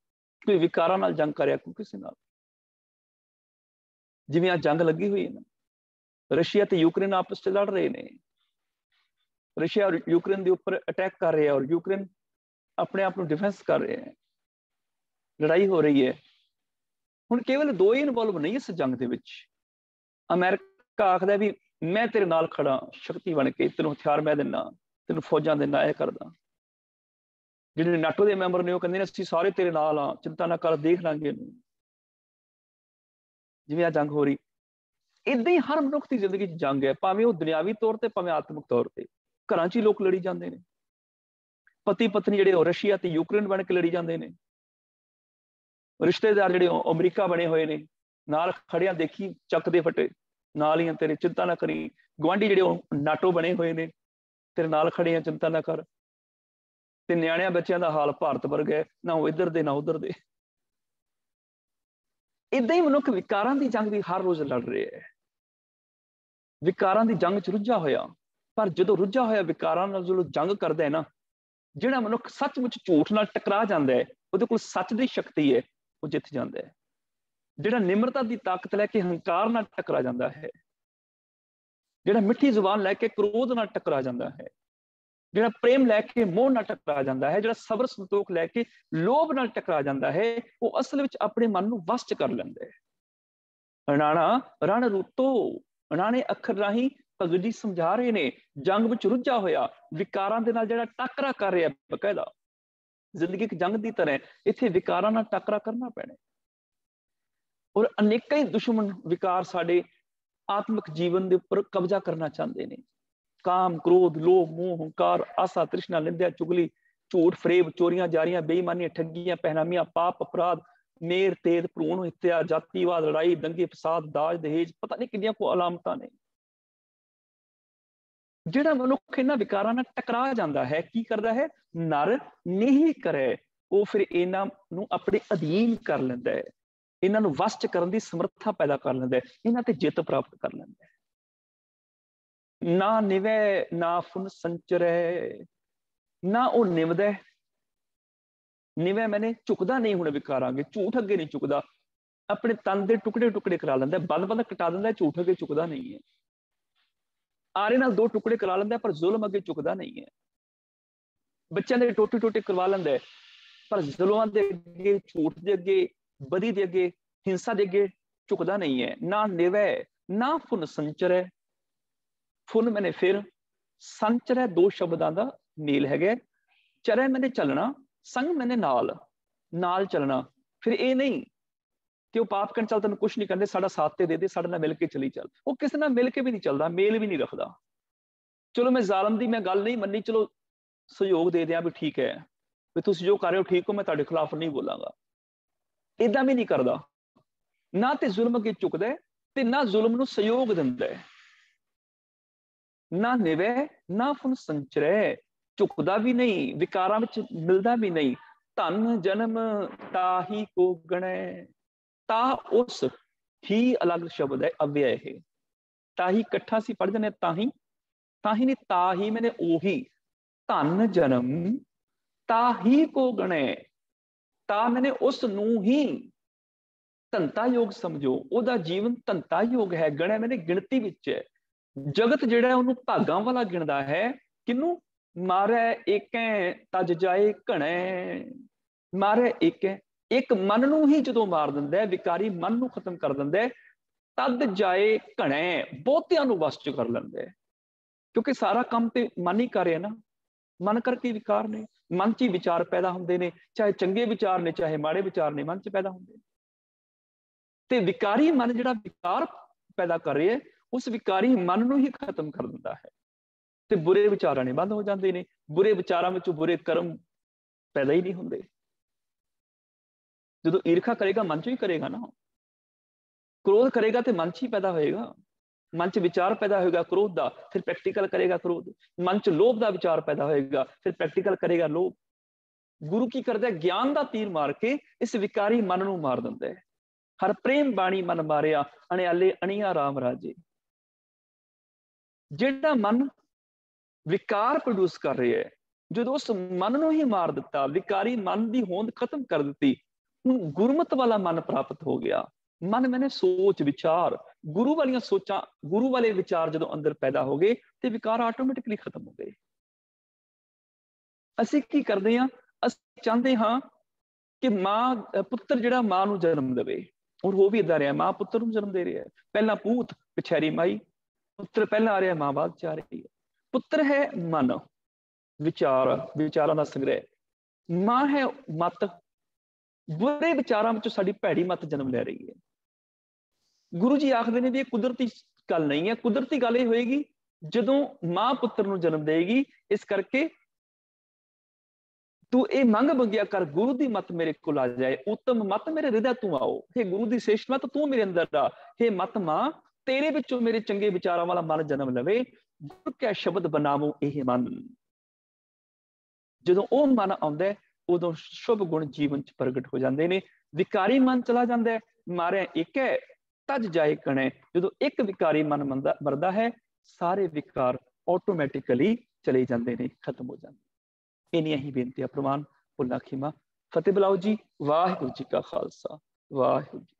कोई विकारां नाल जंग करिया, कोई किसी नाल। जिवें आ जंग लगी हुई है ना, रशिया ते यूक्रेन आपस च लड़ रहे ने। रशिया और यूक्रेन के उपर अटैक कर रहे हैं, और यूक्रेन अपने आप को डिफेंस कर रहे हैं। लड़ाई हो रही है। हुण केवल दो ही इनवॉल्व नहीं इस जंग दे विच। अमेरिका आखदा भी मैं तेरे नाल खड़ा, शक्ति बन के, तेनों हथियार मैं दिना, तेनों फौजां दिना, यह करदा। जिहड़े नाटो के मैंबर ने, कहंदे ने असीं सारे तेरे नाल हां, चिंता ना कर, देख लांगे इहनूं। जिवें आ जंग हो रही, इदां ही हर मनुख की जिंदगी जंग है, भावें वो दुनियावी तौर पर, भावें आत्मिक तौर पर। घरां च ही लोग लड़ी जाते हैं, पति पत्नी जिहड़े रशिया ते यूक्रेन बन के लड़ी जाते हैं। रिश्तेदार जिहड़े अमरीका बने हुए ने, नाल खड़िया देखी चकदे फटे, नाल ही तेरे, चिंता ना करी। गुआढ़ी जिहड़े नाटो बने हुए ने, तेरे नाल खड़े, चिंता ना कर। ते नियाणियां बच्चों का हाल भारत वर्ग है, ना इधर दे ना उधर दे। इदां ही मनुख विकारां दी जंग भी हर रोज लड़ रहे हैं। विकारां दी जंग च रुझा होया, पर जदों रुझा होया विकारां नाल जो जंग करदा है ना, जिहड़ा मनुख सचमुच झूठ नाल टकरा जांदा है, उहदे कोल सच दी शक्ति है, वो जित जांदा है। जिहड़ा निमरता दी ताकत लैके हंकार नाल टकरा जांदा है, जिहड़ा मिठी जुबान लैके क्रोध नाल टकरा जांदा है, ਜਿਹੜਾ ਪ੍ਰੇਮ ਲੈ ਕੇ ਮੋਹ ਨਾਲ ਟਕਰਾ ਜਾਂਦਾ ਹੈ, ਜਿਹੜਾ ਸਬਰ ਸੰਤੋਖ ਲੈ ਕੇ ਲੋਭ ਨਾਲ ਟਕਰਾ ਜਾਂਦਾ ਹੈ, ਉਹ ਅਸਲ ਵਿੱਚ ਆਪਣੇ ਮਨ ਨੂੰ ਵਸ ਚ ਕਰ ਲੈਂਦਾ ਹੈ। ਅਣਾਣਾ ਰਣ ਰੂਤੋ, ਅਣਾਣੇ ਅੱਖਰ ਰਾਹੀਂ ਭਗਤ ਜੀ ਸਮਝਾ ਰਹੇ ਨੇ, ਜੰਗ ਵਿੱਚ ਰੁੱਝਾ ਹੋਇਆ ਵਿਕਾਰਾਂ ਦੇ ਨਾਲ ਜਿਹੜਾ ਟਾਕਰਾ ਕਰ ਰਿਹਾ, ਬਕਾਇਦਾ ਜ਼ਿੰਦਗੀ ਇੱਕ ਜੰਗ ਦੀ ਤਰ੍ਹਾਂ ਇੱਥੇ ਵਿਕਾਰਾਂ ਨਾਲ ਟਾਕਰਾ ਕਰਨਾ ਪੈਣਾ। ਔਰ ਅਨੇਕਾਂ ਹੀ ਦੁਸ਼ਮਣ ਵਿਕਾਰ ਸਾਡੇ ਆਤਮਿਕ ਜੀਵਨ ਦੇ ਉੱਪਰ ਕਬਜ਼ਾ ਕਰਨਾ ਚਾਹੁੰਦੇ ਨੇ। ਕਾਮ, ਕ੍ਰੋਧ, ਲੋਭ, ਮੋਹ, ਹੰਕਾਰ, ਆਸਾ, ਤ੍ਰਿਸ਼ਨਾ, ਨਿੰਦਿਆ, ਚੁਗਲੀ, ਝੂਠ, ਫਰੇਬ, ਚੋਰੀਆਂ, ਜਾਰੀਆਂ, ਬੇਈਮਾਨੀਆਂ, ਠੱਗੀਆਂ, ਪਹਿਨਾਮੀਆਂ, ਪਾਪ, ਅਪਰਾਧ, ਮੇਰ, ਤੇਦ, ਭਰੂਣ ਹੱਤਿਆ, ਜਾਤੀਵਾਦ, ਲੜਾਈ, ਦੰਗੇ, ਫਸਾਦ, ਦਾਜ, ਦਹੇਜ, ਪਤਾ ਨਹੀਂ ਕਿੰਨੀਆਂ ਕੋ ਅਲਾਮਤਾਂ ਨੇ। ਜਿਹੜਾ ਮਨੁੱਖ ਇਹਨਾਂ ਵਿਕਾਰਾਂ ਨਾਲ ਟਕਰਾ ਜਾਂਦਾ ਹੈ, ਕੀ ਕਰਦਾ ਹੈ? ਨਰ ਨਹੀਂ ਕਰੇ, ਉਹ ਫਿਰ ਇਹਨਾਂ ਨੂੰ ਆਪਣੇ ਅਧੀਨ ਕਰ ਲੈਂਦਾ ਹੈ, ਇਹਨਾਂ ਨੂੰ ਵਸ ਚ ਕਰਨ ਦੀ ਸਮਰੱਥਾ ਪੈਦਾ ਕਰ ਲੈਂਦਾ ਹੈ, ਇਹਨਾਂ ਤੇ ਜਿੱਤ ਪ੍ਰਾਪਤ ਕਰ ਲੈਂਦਾ ਹੈ। ਨਾ ਨਿਵੈ ਨਾ ਫੁਨ ਸੰਚਰੈ, ਨਾ ਉਹ ਨਿਵਦਾ, ਨਿਵੈ ਮੈਨੇ ਝੁਕਦਾ ਨਹੀਂ ਹੁਣ ਵਿਕਾਰਾਂ ਅੱਗੇ, ਝੂਠ ਅੱਗੇ ਨਹੀਂ ਝੁਕਦਾ, ਆਪਣੇ ਤਨ ਦੇ ਟੁਕੜੇ ਟੁਕੜੇ ਕਰਾ ਲੈਂਦਾ, ਬੰਦ ਬੰਦ ਕਟਾ ਦਿੰਦਾ, ਝੂਠ ਅੱਗੇ ਝੁਕਦਾ ਨਹੀਂ ਹੈ। ਆਰੇ ਨਾਲ ਦੋ ਟੁਕੜੇ ਕਰਾ ਲੈਂਦਾ, ਪਰ ਜ਼ੁਲਮ ਅੱਗੇ ਝੁਕਦਾ ਨਹੀਂ ਹੈ। ਬੱਚਿਆਂ ਦੇ ਟੋਟੇ ਟੋਟੇ ਕਰਵਾ ਲੈਂਦਾ, ਪਰ ਜ਼ੁਲਮਾਂ ਦੇ ਅੱਗੇ, ਝੂਠ ਦੇ ਅੱਗੇ, ਬਦੀ ਦੇ ਅੱਗੇ, ਹਿੰਸਾ ਦੇ ਅੱਗੇ ਝੁਕਦਾ ਨਹੀਂ ਹੈ। ਨਾ ਨਿਵੈ ਨਾ ਫੁਨ ਸੰਚਰੈ, ਫੁਨ ਮੈਨੇ ਫਿਰ, ਸੰਚਰੈ ਦੋ ਸ਼ਬਦਾਂ ਦਾ ਮੇਲ ਹੈਗਾ। ਚਰੈ ਮੈਨੇ ਚੱਲਣਾ, ਸੰਗ ਮੈਨੇ ਨਾਲ, ਨਾਲ ਚੱਲਣਾ। ਫਿਰ ਇਹ ਨਹੀਂ ਕਿ ਉਹ ਪਾਪ ਕਰਨ ਚੱਲ ਤੈਨੂੰ ਕੁਛ ਨਹੀਂ ਕਰਦੇ, ਸਾਡਾ ਸਾਥ ਤੇ ਦੇ ਦੇ, ਸਾਡੇ ਨਾਲ ਮਿਲ ਕੇ ਚਲੀ ਚੱਲ। ਉਹ ਕਿਸੇ ਨਾਲ ਮਿਲ ਕੇ ਵੀ ਨਹੀਂ ਚੱਲਦਾ, ਮੇਲ ਵੀ ਨਹੀਂ ਰੱਖਦਾ। ਚਲੋ ਮੈਂ ਜ਼ਾਲਮ ਦੀ ਮੈਂ ਗੱਲ ਨਹੀਂ ਮੰਨੀ, ਚਲੋ ਸਹਿਯੋਗ ਦੇ ਦਿਆਂ ਵੀ ਠੀਕ ਹੈ, ਵੀ ਤੁਸੀਂ ਜੋ ਕਰ ਰਹੇ ਹੋ ਠੀਕ ਹੋ, ਮੈਂ ਤੁਹਾਡੇ ਖਿਲਾਫ ਨਹੀਂ ਬੋਲਾਂਗਾ। ਏਦਾਂ ਵੀ ਨਹੀਂ ਕਰਦਾ, ਨਾ ਤੇ ਜ਼ੁਲਮ ਅੱਗੇ ਝੁਕਦਾ ਤੇ ਨਾ ਜ਼ੁਲਮ ਨੂੰ ਸਹਿਯੋਗ ਦਿੰਦਾ ਹੈ। ਨਾ ਨਿਵੈ ਨਾ ਫੁਨ ਸੰਚਰੈ, ਝੁਕਦਾ ਵੀ ਨਹੀਂ, ਵਿਕਾਰਾਂ ਵਿੱਚ ਮਿਲਦਾ ਵੀ ਨਹੀਂ। ਧਨ ਜਨਮ ਤਾਹੀ ਕੋ ਗਣੈ, ਤਾ ਉਸ ਹੀ ਅਲੱਗ ਸ਼ਬਦ ਹੈ, ਅਵਿਆ ਇਹ। ਤਾਹੀ ਇਕੱਠਾ ਸੀ ਪੜ੍ਹ ਜਾਂਦੇ, ਤਾਹੀ, ਤਾਹੀ ਨਹੀਂ, ਤਾਹੀ ਮੈਨੇ ਉਹੀ। ਧਨ ਜਨਮ ਤਾਹੀ ਕੋ ਗਣੈ, ਤਾ ਮੈਨੇ ਉਸ ਨੂੰ ਹੀ ਧਨਤਾ ਯੋਗ ਸਮਝੋ, ਉਹਦਾ ਜੀਵਨ ਧਨਤਾ ਯੋਗ ਹੈ। ਗਣੈ ਮੈਨੇ ਗਿਣਤੀ ਵਿੱਚ ਹੈ। ਜਗਤ ਜਿਹੜਾ ਉਹਨੂੰ ਭਾਗਾਂ ਵਾਲਾ ਗਿਣਦਾ ਹੈ। ਕਿਹਨੂੰ? ਮਾਰੈ ਏਕੈ ਤਜ ਜਾਏ ਘਣੈ, ਮਾਰੈ ਏਕੈ, ਇੱਕ ਮਨ ਨੂੰ ਹੀ ਜਦੋਂ ਮਾਰ ਦਿੰਦਾ ਹੈ, ਵਿਕਾਰੀ ਮਨ ਨੂੰ ਖਤਮ ਕਰ ਦਿੰਦਾ ਹੈ, ਤਦ ਜਾਏ ਘਣੈ, ਬਹੁਤਿਆਂ ਨੂੰ ਵਸ ਚ ਕਰ ਲੈਂਦਾ ਹੈ। ਕਿਉਂਕਿ ਸਾਰਾ ਕੰਮ ਤੇ ਮਨ ਹੀ ਕਰ ਰਿਹਾ ਨਾ, ਮਨ ਕਰਕੇ ਵਿਕਾਰ ਨੇ, ਮਨ ਚ ਹੀ ਵਿਚਾਰ ਪੈਦਾ ਹੁੰਦੇ ਨੇ, ਚਾਹੇ ਚੰਗੇ ਵਿਚਾਰ ਨੇ ਚਾਹੇ ਮਾੜੇ ਵਿਚਾਰ ਨੇ, ਮਨ ਚ ਪੈਦਾ ਹੁੰਦੇ ਨੇ। ਤੇ ਵਿਕਾਰੀ ਮਨ ਜਿਹੜਾ ਵਿਕਾਰ ਪੈਦਾ ਕਰ ਰਿਹਾ, ਉਸ ਵਿਕਾਰੀ ਮਨ ਨੂੰ ਹੀ ਖਤਮ ਕਰ ਦਿੰਦਾ ਹੈ। ਤੇ ਬੁਰੇ ਵਿਚਾਰਾਂ ਨੇ ਬੰਦ ਹੋ ਜਾਂਦੇ ਨੇ, ਬੁਰੇ ਵਿਚਾਰਾਂ ਵਿੱਚੋਂ ਬੁਰੇ ਕਰਮ ਪੈਦਾ ਹੀ ਨਹੀਂ ਹੁੰਦੇ। ਜਦੋਂ ਈਰਖਾ ਕਰੇਗਾ ਮਨ ਚ ਹੀ ਕਰੇਗਾ ਨਾ, ਕ੍ਰੋਧ ਕਰੇਗਾ ਤੇ ਮਨ ਚ ਹੀ ਪੈਦਾ ਹੋਏਗਾ, ਮਨ ਚ ਵਿਚਾਰ ਪੈਦਾ ਹੋਏਗਾ ਕ੍ਰੋਧ ਦਾ, ਫਿਰ ਪ੍ਰੈਕਟੀਕਲ ਕਰੇਗਾ ਕ੍ਰੋਧ। ਮਨ ਚ ਲੋਭ ਦਾ ਵਿਚਾਰ ਪੈਦਾ ਹੋਏਗਾ, ਫਿਰ ਪ੍ਰੈਕਟੀਕਲ ਕਰੇਗਾ ਲੋਭ। ਗੁਰੂ ਕੀ ਕਰਦਾ? ਗਿਆਨ ਦਾ ਤੀਰ ਮਾਰ ਕੇ ਇਸ ਵਿਕਾਰੀ ਮਨ ਨੂੰ ਮਾਰ ਦਿੰਦਾ ਹੈ। ਹਰ ਪ੍ਰੇਮ ਬਾਣੀ ਮਨ ਮਾਰਿਆ, ਅਣਿਆਲੇ ਅਣੀਆਂ ਰਾਮ ਰਾਜੇ। ਜਿਹੜਾ ਮਨ ਵਿਕਾਰ ਪ੍ਰੋਡਿਊਸ ਕਰ ਰਿਹਾ ਹੈ, ਜਦੋਂ ਉਸ ਮਨ ਨੂੰ ਹੀ ਮਾਰ ਦਿੱਤਾ, ਵਿਕਾਰੀ ਮਨ ਦੀ ਹੋਂਦ ਖਤਮ ਕਰ ਦਿੱਤੀ, ਹੁਣ ਗੁਰਮਤ ਵਾਲਾ ਮਨ ਪ੍ਰਾਪਤ ਹੋ ਗਿਆ। ਮਨ ਮੈਨੇ ਸੋਚ ਵਿਚਾਰ, ਗੁਰੂ ਵਾਲੀਆਂ ਸੋਚਾਂ, ਗੁਰੂ ਵਾਲੇ ਵਿਚਾਰ ਜਦੋਂ ਅੰਦਰ ਪੈਦਾ ਹੋ ਗਏ ਤੇ ਵਿਕਾਰ ਆਟੋਮੈਟਿਕਲੀ ਖਤਮ ਹੋ ਗਏ। ਅਸੀਂ ਕੀ ਕਰਦੇ ਹਾਂ? ਅਸੀਂ ਚਾਹੁੰਦੇ ਹਾਂ ਕਿ ਮਾਂ ਪੁੱਤਰ ਜਿਹੜਾ ਮਾਂ ਨੂੰ ਜਨਮ ਦੇਵੇ, ਔਰ ਉਹ ਵੀ ਏਦਾਂ ਰਿਹਾ, ਮਾਂ ਪੁੱਤਰ ਨੂੰ ਜਨਮ ਦੇ ਰਿਹਾ, ਪਹਿਲਾਂ ਪੂਤ ਪਿਛੈਰੀ ਮਾਈ, ਪੁੱਤਰ ਪਹਿਲਾਂ ਆ ਰਿਹਾ, ਮਾਂ ਬਾਅਦ ਚ ਆ ਰਹੀ ਹੈ। ਪੁੱਤਰ ਹੈ ਮਨ, ਵਿਚਾਰ, ਵਿਚਾਰਾਂ ਦਾ ਸੰਗ੍ਰਹਿ। ਮਾਂ ਹੈ ਮਤ, ਬੁਰੇ ਵਿਚਾਰਾਂ ਵਿੱਚੋਂ ਸਾਡੀ ਭੈੜੀ ਮਤ ਜਨਮ ਲੈ ਰਹੀ ਹੈ। ਗੁਰੂ ਜੀ ਆਖਦੇ ਨੇ ਵੀ ਇਹ ਕੁਦਰਤੀ ਗੱਲ ਨਹੀਂ ਹੈ। ਕੁਦਰਤੀ ਗੱਲ ਇਹ ਹੋਏਗੀ ਜਦੋਂ ਮਾਂ ਪੁੱਤਰ ਨੂੰ ਜਨਮ ਦੇਗੀ। ਇਸ ਕਰਕੇ ਤੂੰ ਇਹ ਮੰਗ ਮੰਗਿਆ ਕਰ, ਗੁਰੂ ਦੀ ਮਤ ਮੇਰੇ ਕੋਲ ਆ ਜਾਏ, ਉੱਤਮ ਮਤ ਮੇਰੇ ਹਿਰਦੇ ਤੂੰ ਆਓ। ਹੇ ਗੁਰੂ ਦੀ ਸ੍ਰੇਸ਼ਟ ਮਤ ਤੂੰ ਮੇਰੇ ਅੰਦਰ ਆ। ਹੇ ਮਤ ਮਾਂ, ਤੇਰੇ ਵਿੱਚੋਂ ਮੇਰੇ ਚੰਗੇ ਵਿਚਾਰਾਂ ਵਾਲਾ ਮਨ ਜਨਮ ਲਵੇ। ਗੁਰ ਕੈ ਸ਼ਬਦ ਬਣਾਵੋ ਇਹ ਮਨ। ਜਦੋਂ ਉਹ ਮਨ ਆਉਂਦਾ, ਉਦੋਂ ਸ਼ੁਭ ਗੁਣ ਜੀਵਨ ਚ ਪ੍ਰਗਟ ਹੋ ਜਾਂਦੇ ਨੇ। ਵਿਕਾਰੀ ਮਨ ਚਲਾ ਜਾਂਦਾ ਹੈ, ਮਾਰਿਆ ਏਕੈ ਤਜ ਜਾਏ ਘਣੈ। ਜਦੋਂ ਇੱਕ ਵਿਕਾਰੀ ਮਨ ਮਰਦਾ ਹੈ, ਸਾਰੇ ਵਿਕਾਰ ਆਟੋਮੈਟਿਕਲੀ ਚਲੇ ਜਾਂਦੇ ਨੇ, ਖਤਮ ਹੋ ਜਾਂਦੇ। ਇੰਨੀਆਂ ਹੀ ਬੇਨਤੀਆਂ ਪ੍ਰਵਾਨ, ਭੁੱਲਾਂ ਖਿਮਾ, ਫਤਿਹ ਬੁਲਾਓ ਜੀ। ਵਾਹਿਗੁਰੂ ਜੀ ਕਾ ਖਾਲਸਾ, ਵਾਹਿਗੁਰੂ ਜੀ।